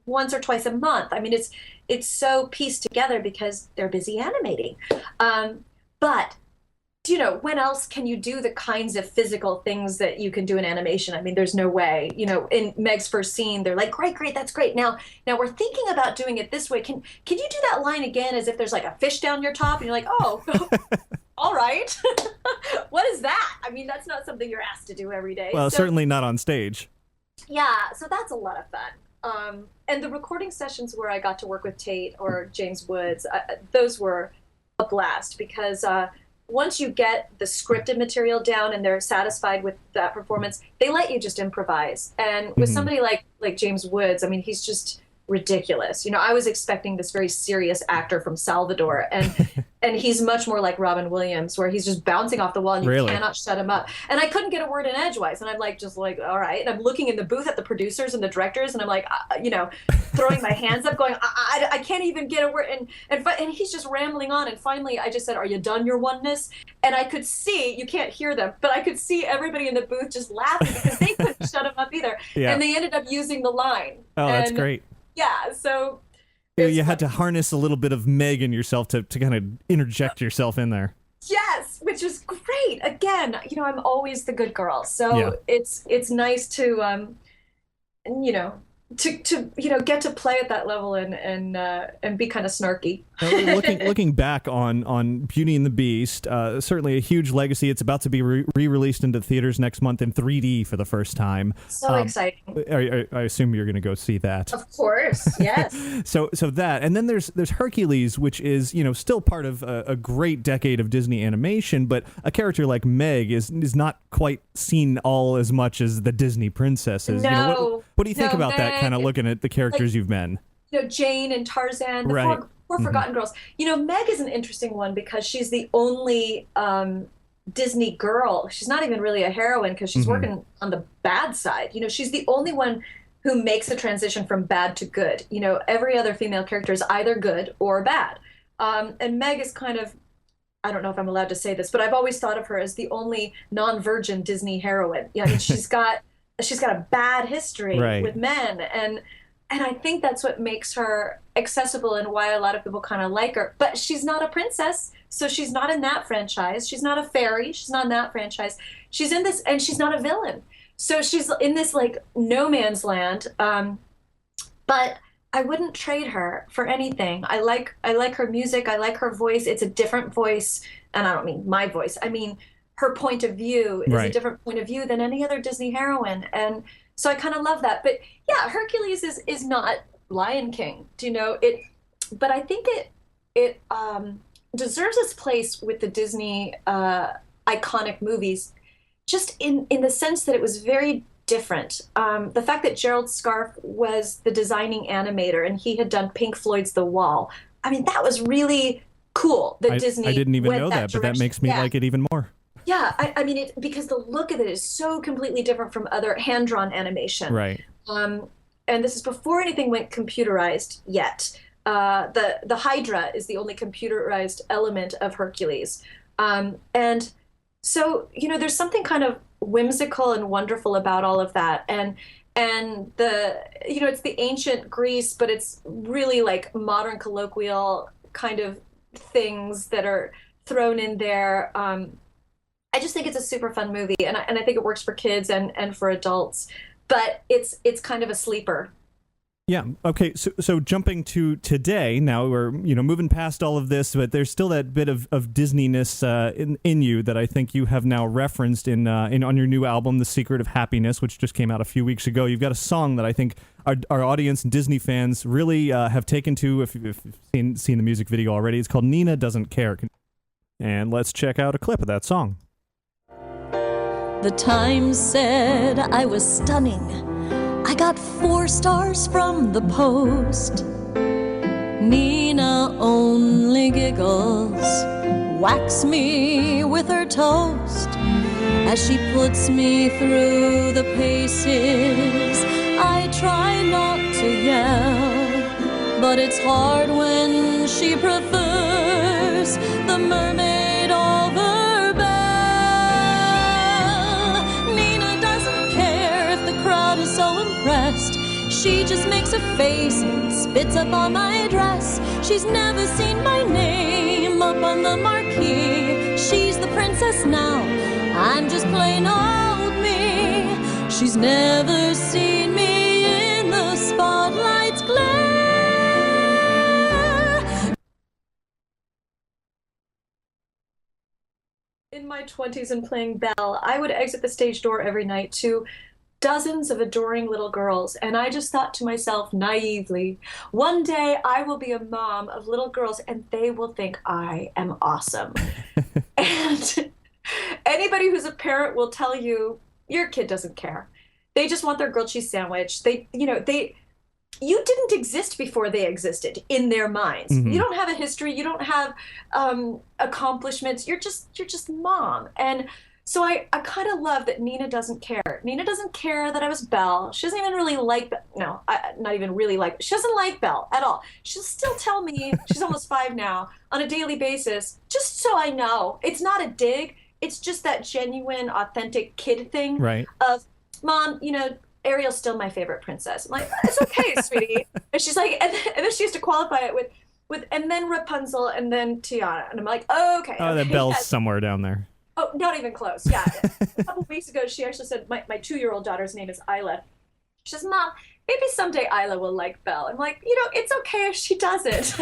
S9: once or twice a month. I mean, it's so pieced together because they're busy animating. But when else can you do the kinds of physical things that you can do in animation? I mean, there's no way. In Meg's first scene, they're like, great, that's great. Now we're thinking about doing it this way. Can you do that line again as if there's like a fish down your top? And you're like, oh, all right. What is that? I mean, that's not something you're asked to do every day.
S1: Well, certainly not on stage.
S9: Yeah, so that's a lot of fun. And the recording sessions where I got to work with Tate or James Woods, those were a blast because once you get the scripted material down and they're satisfied with that performance, they let you just improvise. And with somebody like James Woods, I mean, he's just ridiculous. I was expecting this very serious actor from Salvador, and he's much more like Robin Williams, where he's just bouncing off the wall and you cannot shut him up. And I couldn't get a word in edgewise, and I'm like, all right. And I'm looking in the booth at the producers and the directors, and I'm like, throwing my hands up, going, I can't even get a word. And he's just rambling on. And finally, I just said, "Are you done your oneness?" And I could see, you can't hear them, but I could see everybody in the booth just laughing because they couldn't shut him up either. Yeah. And they ended up using the line.
S1: Oh, that's great.
S9: Yeah, so
S1: you had to harness a little bit of Meg in yourself to kind of interject yourself in there.
S9: Yes, which is great. Again, I'm always the good girl, so it's nice to get to play at that level and be kind of snarky.
S1: Looking back on Beauty and the Beast, certainly a huge legacy. It's about to be re-released into theaters next month in 3D for the first time.
S9: So exciting!
S1: I assume you're going to go see that.
S9: Of course, yes.
S1: So that, and then there's Hercules, which is still part of a great decade of Disney animation, but a character like Meg is not quite seen all as much as the Disney princesses.
S9: No.
S1: What do you think about that? Kind of looking at the characters you've been.
S9: Jane and Tarzan, the four forgotten girls. Meg is an interesting one because she's the only Disney girl. She's not even really a heroine because she's working on the bad side. She's the only one who makes the transition from bad to good. Every other female character is either good or bad. And Meg is kind of, I don't know if I'm allowed to say this, but I've always thought of her as the only non-virgin Disney heroine. She's got a bad history with men, and I think that's what makes her accessible and why a lot of people kind of like her. But she's not a princess, so she's not in that franchise. She's not a fairy. She's not in that franchise. She's in this, and she's not a villain. So she's in this like no man's land. But I wouldn't trade her for anything. I like her music. I like her voice. It's a different voice, and I don't mean my voice. I mean her point of view is a different point of view than any other Disney heroine, and so I kind of love that. But yeah, Hercules is not Lion King, but I think it deserves its place with the Disney iconic movies, just in the sense that it was very different. The fact that Gerald Scarfe was the designing animator and he had done Pink Floyd's The Wall, I mean, that was really cool that Disney
S1: I didn't even
S9: went
S1: know that, but that makes me like it even more.
S9: Yeah, I mean, because the look of it is so completely different from other hand-drawn animation.
S1: Right.
S9: And this is before anything went computerized yet. The Hydra is the only computerized element of Hercules. And so, there's something kind of whimsical and wonderful about all of that. And it's the ancient Greece, but it's really like modern colloquial kind of things that are thrown in there. I just think it's a super fun movie, and I think it works for kids and for adults, but it's kind of a sleeper.
S1: Yeah. Okay. So jumping to today, now we're moving past all of this, but there's still that bit of Disney-ness in you that I think you have now referenced in on your new album, The Secret of Happiness, which just came out a few weeks ago. You've got a song that I think our audience and Disney fans really have taken to. If you've seen the music video already, it's called Nina Doesn't Care. And let's check out a clip of that song.
S10: The Times said I was stunning. I got 4 stars from the Post. Nina only giggles, whacks me with her toast. As she puts me through the paces, I try not to yell, but it's hard when she prefers the mermaid over Belle. Nina doesn't care if the crowd is so impressed. She just makes a face and spits up on my dress. She's never seen my name up on the marquee. She's the princess now, I'm just plain old me. She's never seen me in the spotlight's glare.
S9: In my 20s and playing Belle, I would exit the stage door every night to dozens of adoring little girls, and I just thought to myself naively, one day I will be a mom of little girls and they will think I am awesome. And anybody who's a parent will tell you your kid doesn't care. They just want their grilled cheese sandwich. You didn't exist before they existed in their minds.
S1: Mm-hmm.
S9: You don't have a history. You don't have accomplishments. You're just mom. And so I kind of love that Nina doesn't care. Nina doesn't care that I was Belle. She doesn't even really like, not even really like, she doesn't like Belle at all. She'll still tell me, she's almost 5 now, on a daily basis, just so I know. It's not a dig. It's just that genuine, authentic kid thing.
S1: Right.
S9: Of, Mom, Ariel's still my favorite princess. I'm like, it's okay, sweetie. And she's like, and then she has to qualify it with, and then Rapunzel, and then Tiana. And I'm like, okay.
S1: Oh, that Belle's somewhere down there.
S9: Oh, not even close. Yeah. A couple weeks ago, she actually said, my 2-year-old daughter's name is Isla. She says, Mom, maybe someday Isla will like Belle. I'm like, it's okay if she doesn't.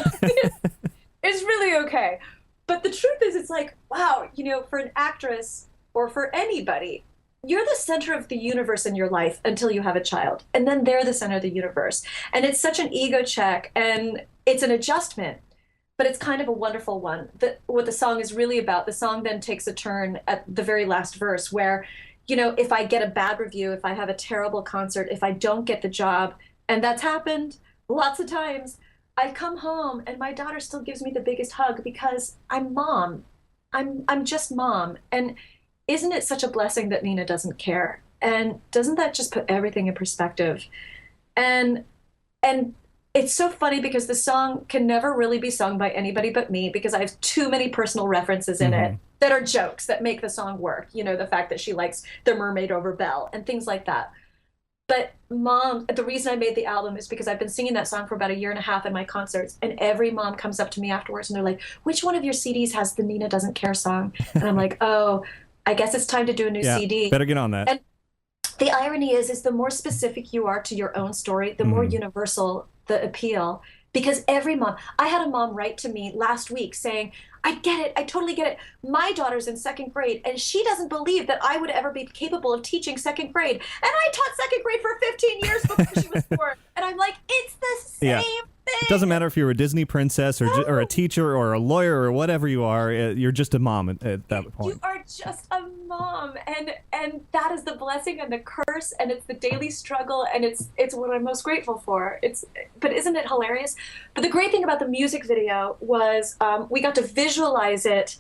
S9: It's really okay. But the truth is, it's like, wow, for an actress or for anybody, you're the center of the universe in your life until you have a child. And then they're the center of the universe. And it's such an ego check, and it's an adjustment. But it's kind of a wonderful one. What the song is really about, the song then takes a turn at the very last verse where, if I get a bad review, if I have a terrible concert, if I don't get the job, and that's happened lots of times, I come home and my daughter still gives me the biggest hug because I'm mom. I'm just mom. And isn't it such a blessing that Nina doesn't care? And doesn't that just put everything in perspective? And it's so funny because the song can never really be sung by anybody but me because I have too many personal references in it that are jokes that make the song work. The fact that she likes the mermaid over Belle and things like that. But Mom, the reason I made the album is because I've been singing that song for about 1.5 years in my concerts, and every mom comes up to me afterwards and they're like, which one of your CDs has the Nina Doesn't Care song? And I'm like, oh, I guess it's time to do a new CD.
S1: Better get on that.
S9: And the irony is the more specific you are to your own story, the more universal the appeal. Because every mom, I had a mom write to me last week saying, I get it, I totally get it. My daughter's in 2nd grade and she doesn't believe that I would ever be capable of teaching 2nd grade. And I taught 2nd grade for 15 years before she was born. And I'm like, it's the same thing.
S1: It doesn't matter if you're a Disney princess or a teacher or a lawyer or whatever you are, you're just a mom at that point.
S9: You are just a mom. mom, and that is the blessing and the curse, and it's the daily struggle, and it's what I'm most grateful for. But isn't it hilarious? But the great thing about the music video was we got to visualize it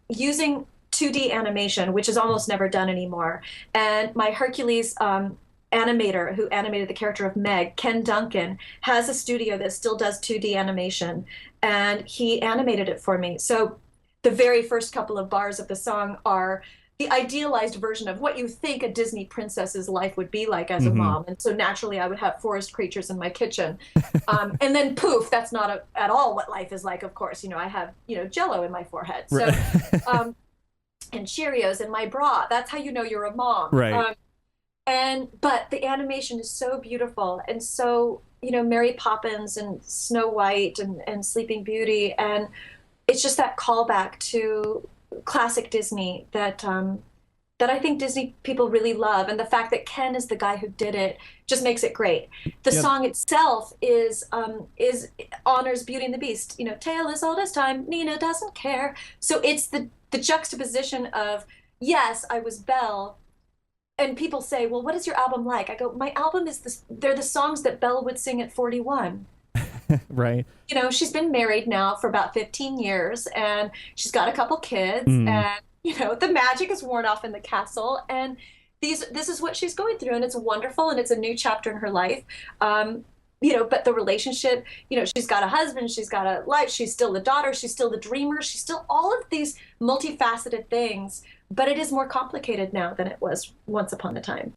S9: using 2D animation, which is almost never done anymore. And my Hercules animator who animated the character of Meg, Ken Duncan, has a studio that still does 2D animation, and he animated it for me. So the very first couple of bars of the song are the idealized version of what you think a Disney princess's life would be like as a mom. And so naturally I would have forest creatures in my kitchen. And then poof, that's not at all what life is like, of course. I have, Jell-O in my forehead. So, and Cheerios in my bra. That's how you know you're a mom.
S1: Right.
S9: But the animation is so beautiful, and so, Mary Poppins and Snow White and Sleeping Beauty, and it's just that callback to classic Disney that I think Disney people really love, and the fact that Ken is the guy who did it just makes it great. The song itself is honors Beauty and the Beast. Tale as old as time, Nina doesn't care. So it's the juxtaposition of, yes, I was Belle. And people say, well, what is your album like? I go, my album is they're the songs that Belle would sing at 41.
S1: Right.
S9: She's been married now for about 15 years, and she's got a couple kids, and, the magic is worn off in the castle, and this is what she's going through, and it's wonderful, and it's a new chapter in her life. But the relationship, she's got a husband, she's got a life, she's still the daughter, she's still the dreamer, she's still all of these multifaceted things, but it is more complicated now than it was once upon a time.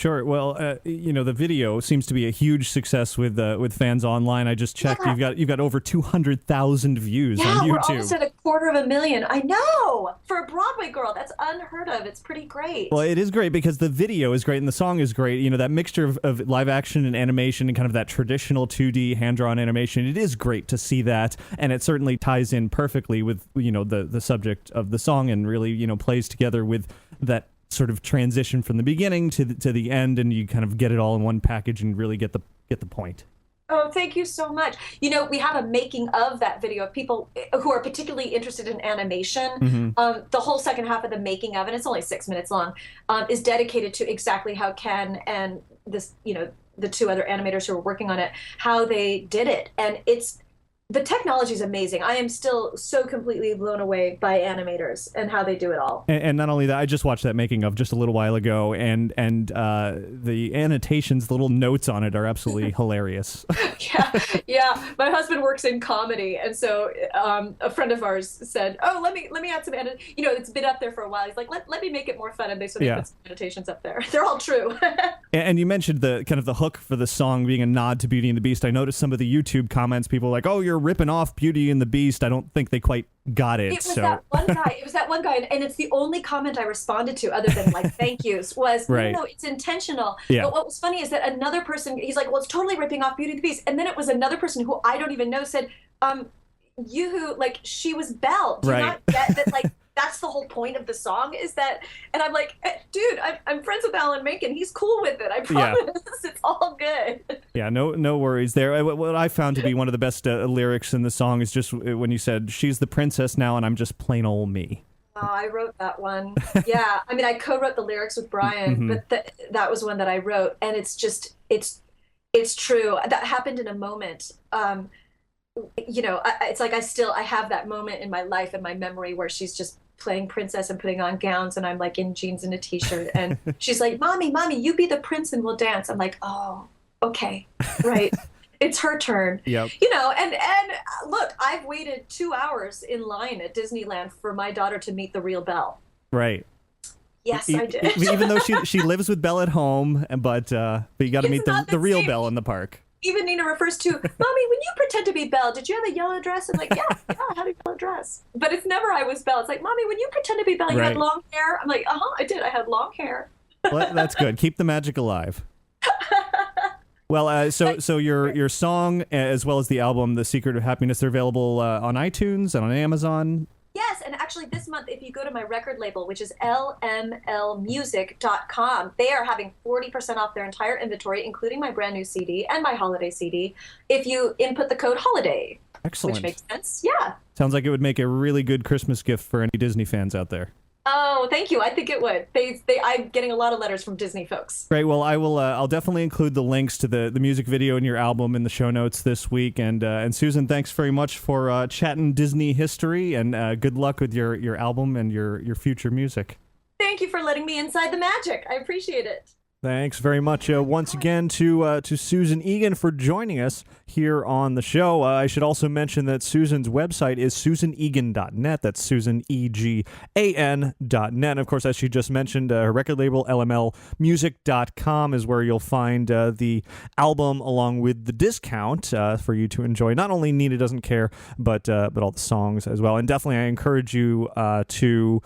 S1: Sure. Well, the video seems to be a huge success with fans online. I just checked.
S9: Yeah.
S1: You've got over 200,000 views on YouTube.
S9: Yeah, we're almost at 250,000. I know. For a Broadway girl, that's unheard of. It's pretty great.
S1: Well, it is great because the video is great and the song is great. That mixture of live action and animation and kind of that traditional 2D hand-drawn animation. It is great to see that, and it certainly ties in perfectly with the subject of the song, and really plays together with that sort of transition from the beginning to the end, and you kind of get it all in one package and really get the point.
S9: Oh, thank you so much. We have a making of that video of people who are particularly interested in animation. The whole second half of the making of, and it's only 6 minutes long, is dedicated to exactly how Ken and this, the two other animators who are working on it, how they did it. And the technology is amazing. I am still so completely blown away by animators and how they do it all.
S1: And not only that, I just watched that making of just a little while ago, and the annotations, the little notes on it are absolutely hilarious.
S9: Yeah. My husband works in comedy, and so a friend of ours said, "Oh, let me add some it's been up there for a while." He's like, "Let me make it more fun," and they put some annotations up there. They're all true.
S1: And you mentioned the kind of the hook for the song being a nod to Beauty and the Beast. I noticed some of the YouTube comments, people were like, "Oh, you're ripping off Beauty and the Beast." I don't think they quite got it.
S9: It was that one guy, and it's the only comment I responded to other than like thank yous was
S1: right.
S9: No, it's intentional.
S1: Yeah.
S9: But what was funny is that another person, he's like, well, it's totally ripping off Beauty and the Beast, and then it was another person who I don't even know said, you who, like, she was Belle. Do you not get that, like, that's the whole point of the song is that, and I'm like, dude, I'm friends with Alan Menken. He's cool with it. I promise. Yeah. It's all good.
S1: Yeah, no worries there. What I found to be one of the best lyrics in the song is just when you said, she's the princess now and I'm just plain old me.
S9: Oh, I wrote that one. Yeah, I mean, I co-wrote the lyrics with Brian, but that was one that I wrote, and it's just, it's true. That happened in a moment. It's like I have that moment in my life and my memory where she's just playing princess and putting on gowns, and I'm like in jeans and a t-shirt, and she's like, mommy, you be the prince and we'll dance. I'm like, oh, okay, right. It's her turn.
S1: Yep.
S9: And look, I've waited 2 hours in line at Disneyland for my daughter to meet the real Belle.
S1: Right.
S9: Yes, I did.
S1: Even though she lives with Belle at home, but you got to meet the real Belle in the park.
S9: Even Nina refers to, Mommy, when you pretend to be Belle, did you have a yellow dress? I'm like, yeah, I had a yellow dress. But it's never I was Belle. It's like, Mommy, when you pretend to be Belle, you had long hair. I'm like, I did. I had long hair.
S1: Well, that's good. Keep the magic alive. Well, so your song as well as the album, The Secret of Happiness, they're available on iTunes and on Amazon.
S9: Yes, and actually this month, if you go to my record label, which is lmlmusic.com, they are having 40% off their entire inventory, including my brand new CD and my holiday CD, if you input the code HOLIDAY.
S1: Excellent.
S9: Which makes sense, yeah.
S1: Sounds like it would make a really good Christmas gift for any Disney fans out there.
S9: Oh, thank you. I think it would. I'm getting a lot of letters from Disney folks.
S1: Great. Well, I'll definitely include the links to the music video and your album in the show notes this week. And Susan, thanks very much for chatting Disney history, and good luck with your album and your future music.
S9: Thank you for letting me inside the magic. I appreciate it.
S1: Thanks very much once again to Susan Egan for joining us here on the show. I should also mention that Susan's website is susanegan.net. That's SusanEgan.net. And of course, as she just mentioned, her record label, lmlmusic.com, is where you'll find the album along with the discount for you to enjoy. Not only Nina Doesn't Care, but all the songs as well. And definitely, I encourage you to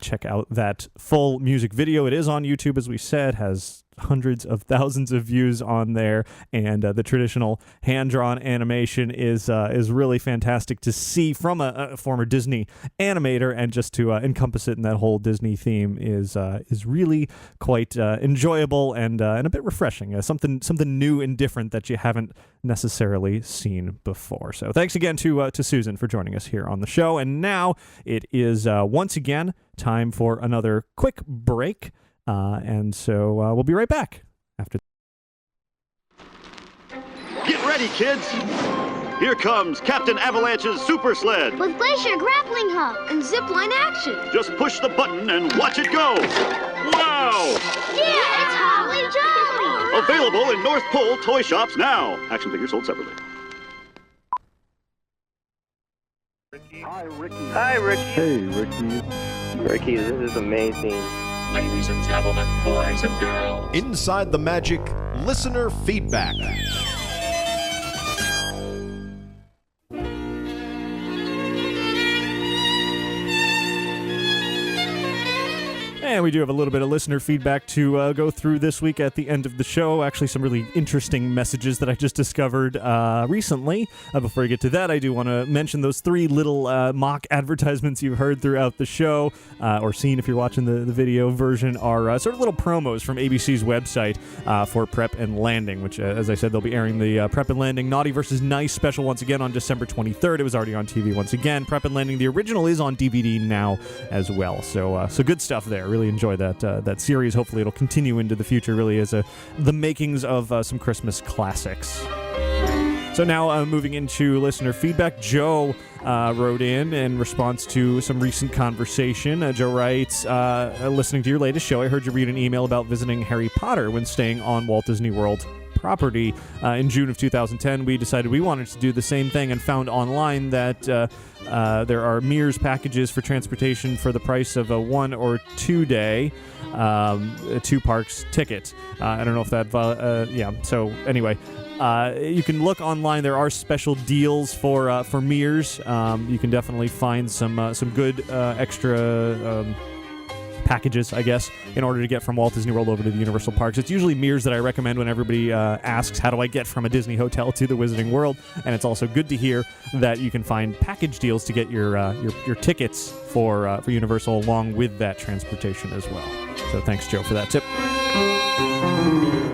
S1: check out that full music video. It is on YouTube, as we said, has hundreds of thousands of views on there, and the traditional hand-drawn animation is really fantastic to see from a former Disney animator, and just to encompass it in that whole Disney theme is really quite enjoyable and a bit refreshing. Something new and different that you haven't necessarily seen before. So thanks again to Susan for joining us here on the show. And now it is once again time for another quick break. And so we'll be right back after.
S11: Get ready, kids! Here comes Captain Avalanche's Super Sled.
S12: With Glacier Grappling Hook and Zipline action.
S11: Just push the button and watch it go. Wow!
S12: Yeah, it's Holly Jolly!
S11: Available in North Pole toy shops now. Action figures sold separately.
S13: Hi, Ricky.
S14: Hi, Ricky.
S13: Hey, Ricky.
S14: Ricky, this is amazing.
S8: Ladies and gentlemen, boys and girls.
S15: Inside the Magic, listener feedback.
S1: And we do have a little bit of listener feedback to go through this week at the end of the show. Actually, some really interesting messages that I just discovered recently. Before I get to that, I do want to mention those three little mock advertisements you've heard throughout the show, or seen if you're watching the video version, are sort of little promos from ABC's website for Prep and Landing, which, as I said, they'll be airing the Prep and Landing Naughty vs. Nice special once again on December 23rd. It was already on TV once again. Prep and Landing, the original, is on DVD now as well. So good stuff there. Really enjoy that series. Hopefully it'll continue into the future, really as the makings of some Christmas classics. So now moving into listener feedback, Joe wrote in response to some recent conversation. Joe writes, listening to your latest show, I heard you read an email about visiting Harry Potter when staying on Walt Disney World property. In June of 2010, we decided we wanted to do the same thing and found online that there are Mears packages for transportation for the price of a 1 or 2 day two parks ticket. I don't know if that yeah, so anyway, you can look online. There are special deals for Mears. You can definitely find some good extra packages, I guess, in order to get from Walt Disney World over to the Universal Parks. It's usually Mears that I recommend when everybody asks, how do I get from a Disney hotel to the Wizarding World? And it's also good to hear that you can find package deals to get your tickets for Universal along with that transportation as well. So thanks, Joe, for that tip.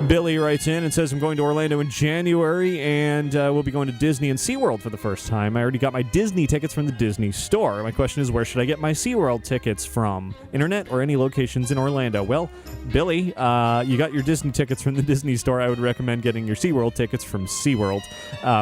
S1: Billy writes in and says, I'm going to Orlando in January, and we'll be going to Disney and SeaWorld for the first time. I already got my Disney tickets from the Disney store. My question is, where should I get my SeaWorld tickets from? Internet or any locations in Orlando? Well, Billy, you got your Disney tickets from the Disney store. I would recommend getting your SeaWorld tickets from SeaWorld.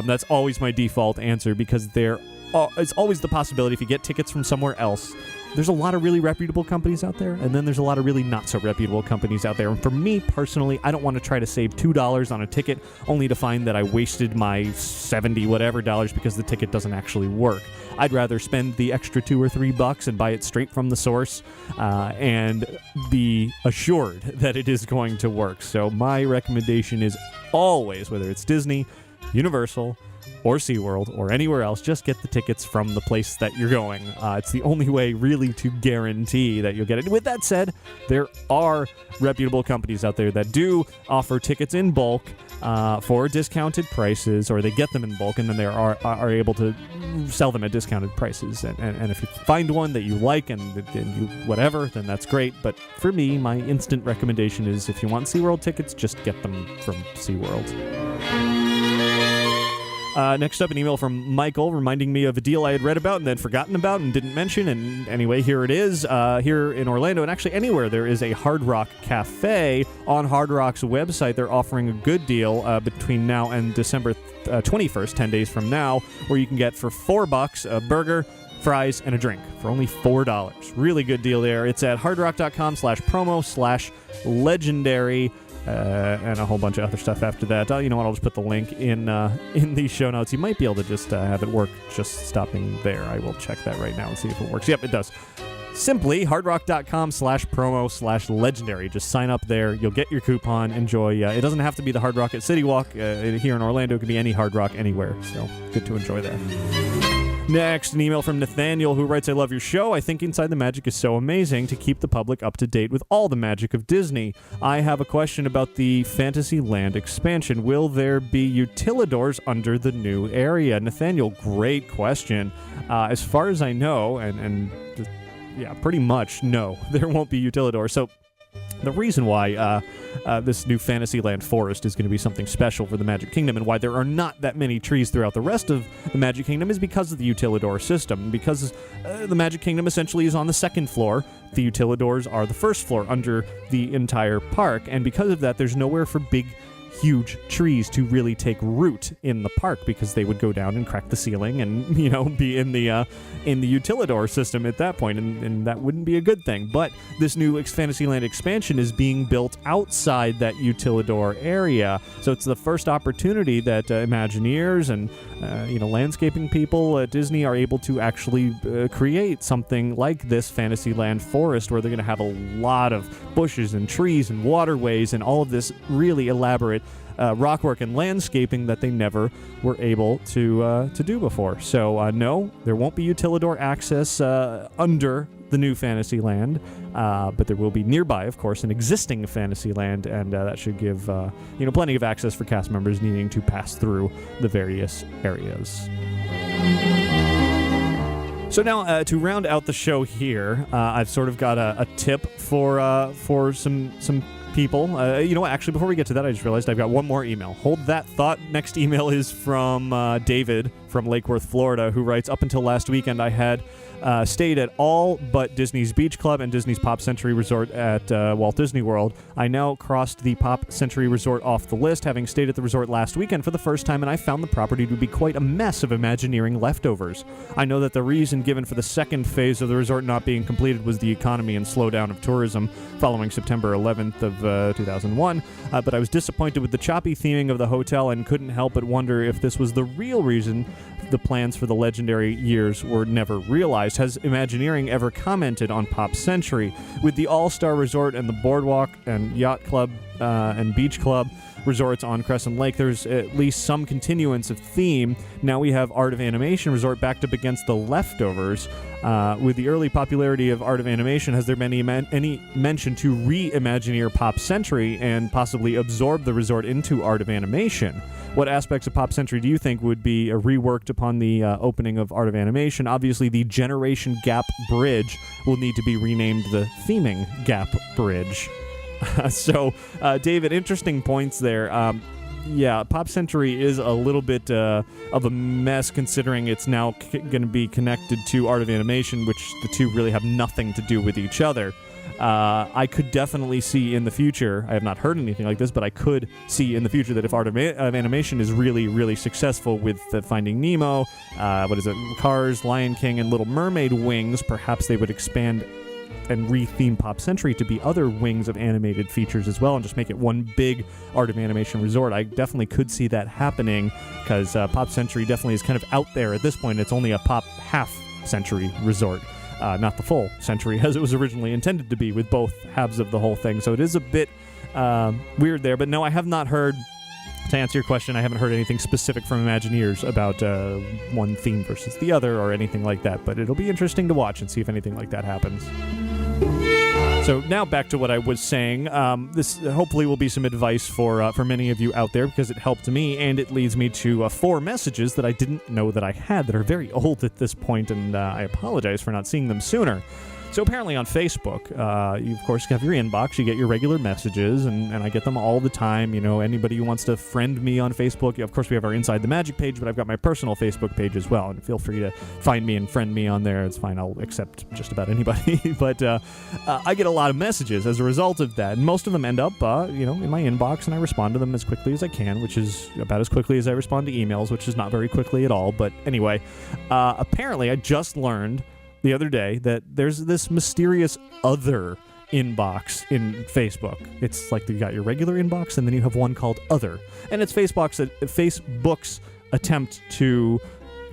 S1: That's always my default answer, because it's always the possibility if you get tickets from somewhere else. There's a lot of really reputable companies out there, and then there's a lot of really not so reputable companies out there. And for me personally, I don't want to try to save $2 on a ticket only to find that I wasted my $70 whatever because the ticket doesn't actually work. I'd rather spend the extra $2 or $3 and buy it straight from the source and be assured that it is going to work. So my recommendation is always, whether it's Disney, Universal, or SeaWorld, or anywhere else, just get the tickets from the place that you're going. It's the only way, really, to guarantee that you'll get it. With that said, there are reputable companies out there that do offer tickets in bulk for discounted prices, or they get them in bulk, and then they are able to sell them at discounted prices. And if you find one that you like and you whatever, then that's great. But for me, my instant recommendation is, if you want SeaWorld tickets, just get them from SeaWorld. Next up, an email from Michael reminding me of a deal I had read about and then forgotten about and didn't mention. And anyway, here it is. Here in Orlando, and actually anywhere, there is a Hard Rock Cafe. On Hard Rock's website, they're offering a good deal between now and December 21st, 10 days from now, where you can get for $4 a burger, fries, and a drink for only $4. Really good deal there. It's at hardrock.com/promo/legendary. And a whole bunch of other stuff after that. You know what? I'll just put the link in the show notes. You might be able to just have it work just stopping there. I will check that right now and see if it works. Yep, it does. Simply hardrock.com/promo/legendary. Just sign up there. You'll get your coupon. Enjoy. It doesn't have to be the Hard Rock at City Walk. Here in Orlando, it could be any Hard Rock anywhere. So good to enjoy that. Next, an email from Nathaniel, who writes, I love your show. I think Inside the Magic is so amazing to keep the public up to date with all the magic of Disney. I have a question about the Fantasyland expansion. Will there be utilidors under the new area? Nathaniel, great question. As far as I know, and pretty much no, there won't be utilidors. So the reason why this new Fantasyland forest is going to be something special for the Magic Kingdom and why there are not that many trees throughout the rest of the Magic Kingdom is because of the utilidor system. Because the Magic Kingdom essentially is on the second floor, the utilidors are the first floor under the entire park, and because of that, there's nowhere for big, huge trees to really take root in the park because they would go down and crack the ceiling and, be in the utilidor system at that point, and that wouldn't be a good thing. But this new Fantasyland expansion is being built outside that utilidor area, so it's the first opportunity that Imagineers and landscaping people at Disney are able to actually create something like this Fantasyland forest, where they're going to have a lot of bushes and trees and waterways and all of this really elaborate rockwork and landscaping that they never were able to do before. So no, there won't be utilidor access under the new Fantasyland, but there will be nearby, of course, an existing Fantasyland, and that should give plenty of access for cast members needing to pass through the various areas. So now, to round out the show here, I've sort of got a tip for some people. Actually, before we get to that, I just realized I've got one more email. Hold that thought. Next email is from David from Lake Worth, Florida, who writes, up until last weekend, I had stayed at all but Disney's Beach Club and Disney's Pop Century Resort at Walt Disney World. I now crossed the Pop Century Resort off the list, having stayed at the resort last weekend for the first time, and I found the property to be quite a mess of Imagineering leftovers. I know that the reason given for the second phase of the resort not being completed was the economy and slowdown of tourism following September 11th of 2001, but I was disappointed with the choppy theming of the hotel and couldn't help but wonder if this was the real reason the plans for the legendary years were never realized. Has Imagineering ever commented on Pop Century? With the All-Star Resort and the Boardwalk and Yacht Club and Beach Club resorts on Crescent Lake, there's at least some continuance of theme. Now we have Art of Animation Resort backed up against the leftovers. With the early popularity of Art of Animation, has there been any mention to re-Imagineer Pop Century and possibly absorb the resort into Art of Animation? What aspects of Pop Century do you think would be reworked upon the opening of Art of Animation? Obviously, the Generation Gap Bridge will need to be renamed the Theming Gap Bridge. So, David, interesting points there. Pop Century is a little bit of a mess, considering it's now going to be connected to Art of Animation, which the two really have nothing to do with each other. I could definitely see in the future, I have not heard anything like this, but I could see in the future that if Art of Animation is really, really successful with Finding Nemo, Cars, Lion King, and Little Mermaid wings, perhaps they would expand and re-theme Pop Century to be other wings of animated features as well, and just make it one big Art of Animation resort. I definitely could see that happening, because Pop Century definitely is kind of out there at this point. It's only a Pop half-century resort, not the full century as it was originally intended to be, with both halves of the whole thing. So it is a bit weird there. But no, I have not heard, to answer your question, I haven't heard anything specific from Imagineers about one theme versus the other or anything like that. But it'll be interesting to watch and see if anything like that happens. So now back to what I was saying. This hopefully will be some advice for many of you out there, because it helped me, and it leads me to 4 messages that I didn't know that I had that are very old at this point, and I apologize for not seeing them sooner. So apparently on Facebook, you, of course, have your inbox. You get your regular messages, and I get them all the time. Anybody who wants to friend me on Facebook, of course, we have our Inside the Magic page, but I've got my personal Facebook page as well. And feel free to find me and friend me on there. It's fine. I'll accept just about anybody. But I get a lot of messages as a result of that. And most of them end up, in my inbox, and I respond to them as quickly as I can, which is about as quickly as I respond to emails, which is not very quickly at all. But anyway, apparently I just learned the other day that there's this mysterious other inbox in Facebook. It's like you got your regular inbox, and then you have one called Other. And it's Facebook's attempt to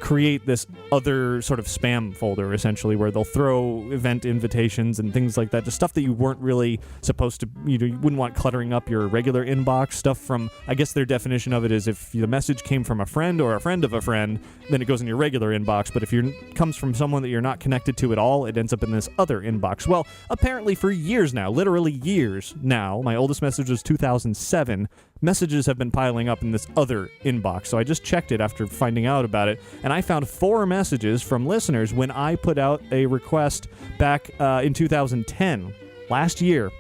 S1: create this other sort of spam folder, essentially, where they'll throw event invitations and things like that, just stuff that you weren't really supposed to, you wouldn't want cluttering up your regular inbox. Stuff from, I guess their definition of it is if the message came from a friend or a friend of a friend, then it goes in your regular inbox. But if it comes from someone that you're not connected to at all, it ends up in this other inbox. Well, apparently for years now, literally years now, my oldest message was 2007, messages have been piling up in this other inbox. So I just checked it after finding out about it, and I found 4 messages from listeners when I put out a request back in 2010, last year,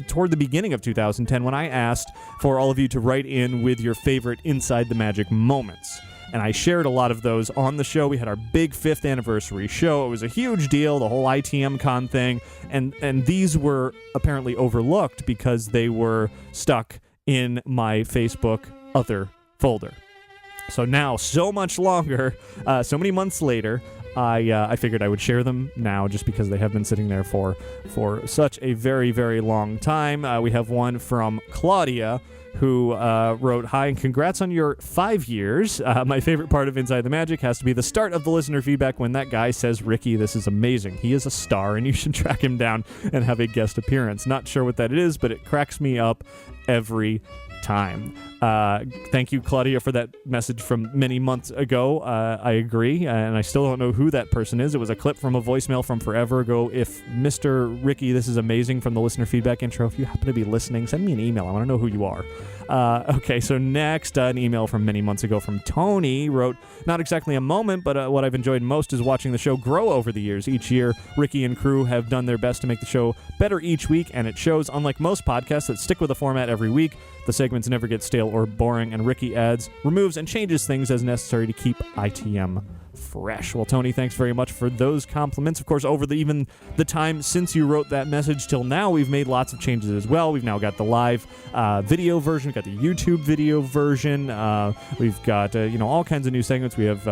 S1: toward the beginning of 2010, when I asked for all of you to write in with your favorite Inside the Magic moments. And I shared a lot of those on the show. We had our big 5th anniversary show. It was a huge deal, the whole ITM Con thing. And these were apparently overlooked because they were stuck in my Facebook Other folder. So now, so much longer, so many months later, I figured I would share them now just because they have been sitting there for such a very, very long time. We have one from Claudia, who wrote, "Hi, and congrats on your 5 years. My favorite part of Inside the Magic has to be the start of the listener feedback when that guy says, 'Ricky, this is amazing. He is a star, and you should track him down and have a guest appearance.' Not sure what that is, but it cracks me up every time." Thank you, Claudia, for that message from many months ago. I agree, and I still don't know who that person is. It was a clip from a voicemail from forever ago. If Mr. Ricky, this is amazing from the listener feedback intro, if you happen to be listening, send me an email. I want to know who you are. Okay, so next, an email from many months ago from Tony wrote, "Not exactly a moment, but what I've enjoyed most is watching the show grow over the years. Each year, Ricky and crew have done their best to make the show better each week, and it shows. Unlike most podcasts that stick with a format every week, the segments never get stale or boring, and Ricky adds, removes, and changes things as necessary to keep ITM fresh." Well, Tony, thanks very much for those compliments. Of course, over even the time since you wrote that message till now, we've made lots of changes as well. We've now got the live video version, we've got the YouTube video version, we've got all kinds of new segments. We have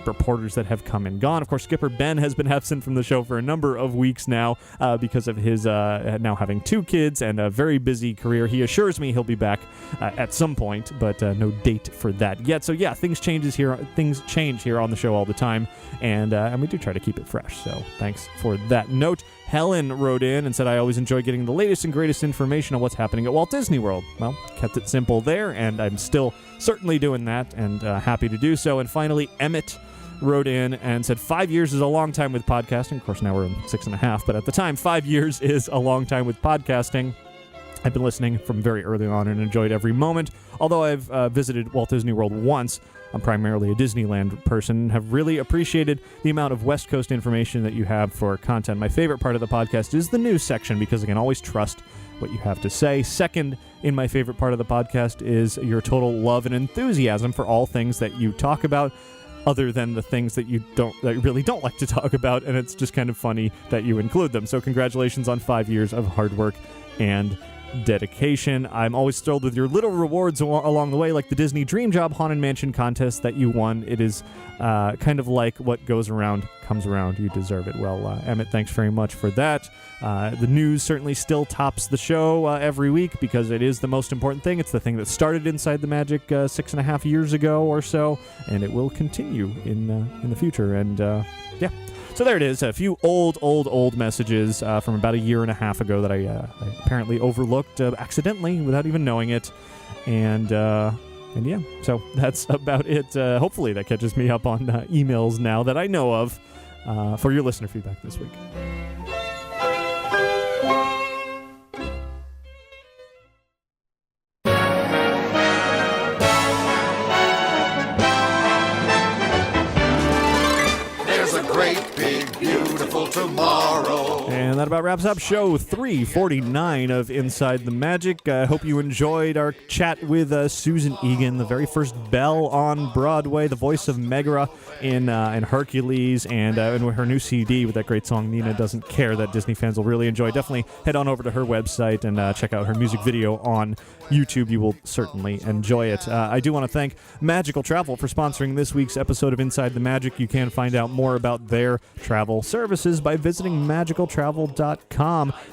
S1: reporters that have come and gone. Of course, Skipper Ben has been absent from the show for a number of weeks now because of his now having 2 kids and a very busy career. He assures me he'll be back at some point, but no date for that yet. So yeah, things change here on the show all the time, and we do try to keep it fresh, so thanks for that note. Helen wrote in and said, "I always enjoy getting the latest and greatest information on what's happening at Walt Disney World." Well, kept it simple there, and I'm still certainly doing that, and happy to do so. And finally, Emmett wrote in and said, 5 years is a long time with podcasting. Of course, now we're in 6.5, but at the time, 5 years is a long time with podcasting. I've been listening from very early on and enjoyed every moment. Although I've visited Walt Disney World once, I'm primarily a Disneyland person, and have really appreciated the amount of West Coast information that you have for content. My favorite part of the podcast is the news section, because I can always trust what you have to say. Second, in my favorite part of the podcast is your total love and enthusiasm for all things that you talk about, other than the things that you really don't like to talk about, and it's just kind of funny that you include them. So congratulations on 5 years of hard work and dedication. I'm always thrilled with your little rewards along the way, like the Disney Dream Job Haunted Mansion contest that you won. It is kind of like what goes around comes around. You deserve it. Well, Emmett, thanks very much for that. The news certainly still tops the show every week, because it is the most important thing. It's the thing that started Inside the Magic 6.5 years ago or so, and it will continue in the future. And yeah. So there it is, a few old messages from about a year and a half ago that I apparently overlooked accidentally without even knowing it. And yeah, so that's about it. Hopefully that catches me up on emails now that I know of for your listener feedback this week.
S16: There's a great big beautiful tomorrow
S1: that about wraps up show 349 of Inside the Magic. I hope you enjoyed our chat with Susan Egan, the very first Belle on Broadway, the voice of Megara in Hercules, and with her new CD with that great song, Nina Doesn't Care, that Disney fans will really enjoy. Definitely head on over to her website and check out her music video on YouTube. You will certainly enjoy it. I do want to thank Magical Travel for sponsoring this week's episode of Inside the Magic. You can find out more about their travel services by visiting magicaltravel.com.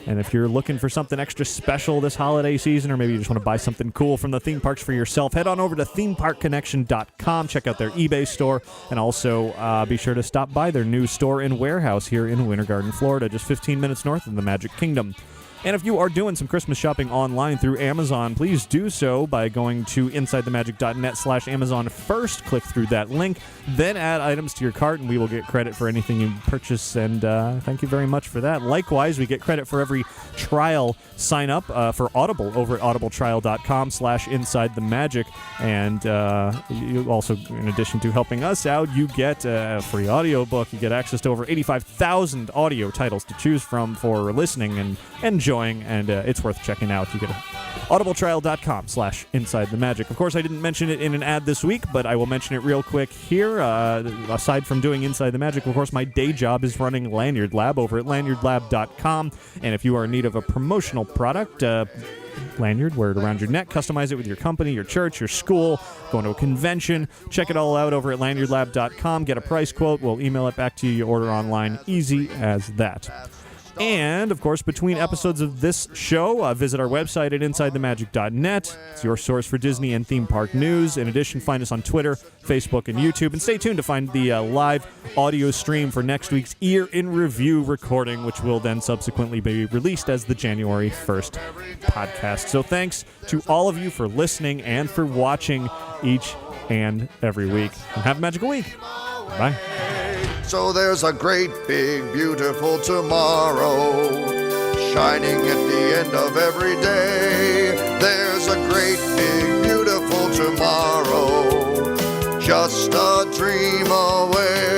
S1: And if you're looking for something extra special this holiday season, or maybe you just want to buy something cool from the theme parks for yourself, head on over to themeparkconnection.com. Check out their eBay store, and also be sure to stop by their new store and warehouse here in Winter Garden, Florida, just 15 minutes north of the Magic Kingdom. And if you are doing some Christmas shopping online through Amazon, please do so by going to insidethemagic.net/Amazon first. Click through that link, then add items to your cart, and we will get credit for anything you purchase, and thank you very much for that. Likewise, we get credit for every trial sign up for Audible over at audibletrial.com/insidethemagic. And you also, in addition to helping us out, you get a free audiobook. You get access to over 85,000 audio titles to choose from for listening and enjoying, and it's worth checking out. You get audibletrial.com/insidethemagic. Of course, I didn't mention it in an ad this week, but I will mention it real quick here. Aside from doing Inside the Magic, of course, my day job is running Lanyard Lab over at lanyardlab.com, and if you are in need of a promotional product, lanyard, wear it around your neck, customize it with your company, your church, your school, going to a convention, check it all out over at lanyardlab.com, get a price quote, we'll email it back to you, you order online, easy as that. And, of course, between episodes of this show, visit our website at insidethemagic.net. It's your source for Disney and theme park news. In addition, find us on Twitter, Facebook, and YouTube. And stay tuned to find the live audio stream for next week's Year in Review recording, which will then subsequently be released as the January 1st podcast. So thanks to all of you for listening and for watching each and every week. And have a magical week. Bye.
S16: So there's a great, big, beautiful tomorrow shining at the end of every day. There's a great, big, beautiful tomorrow just a dream away.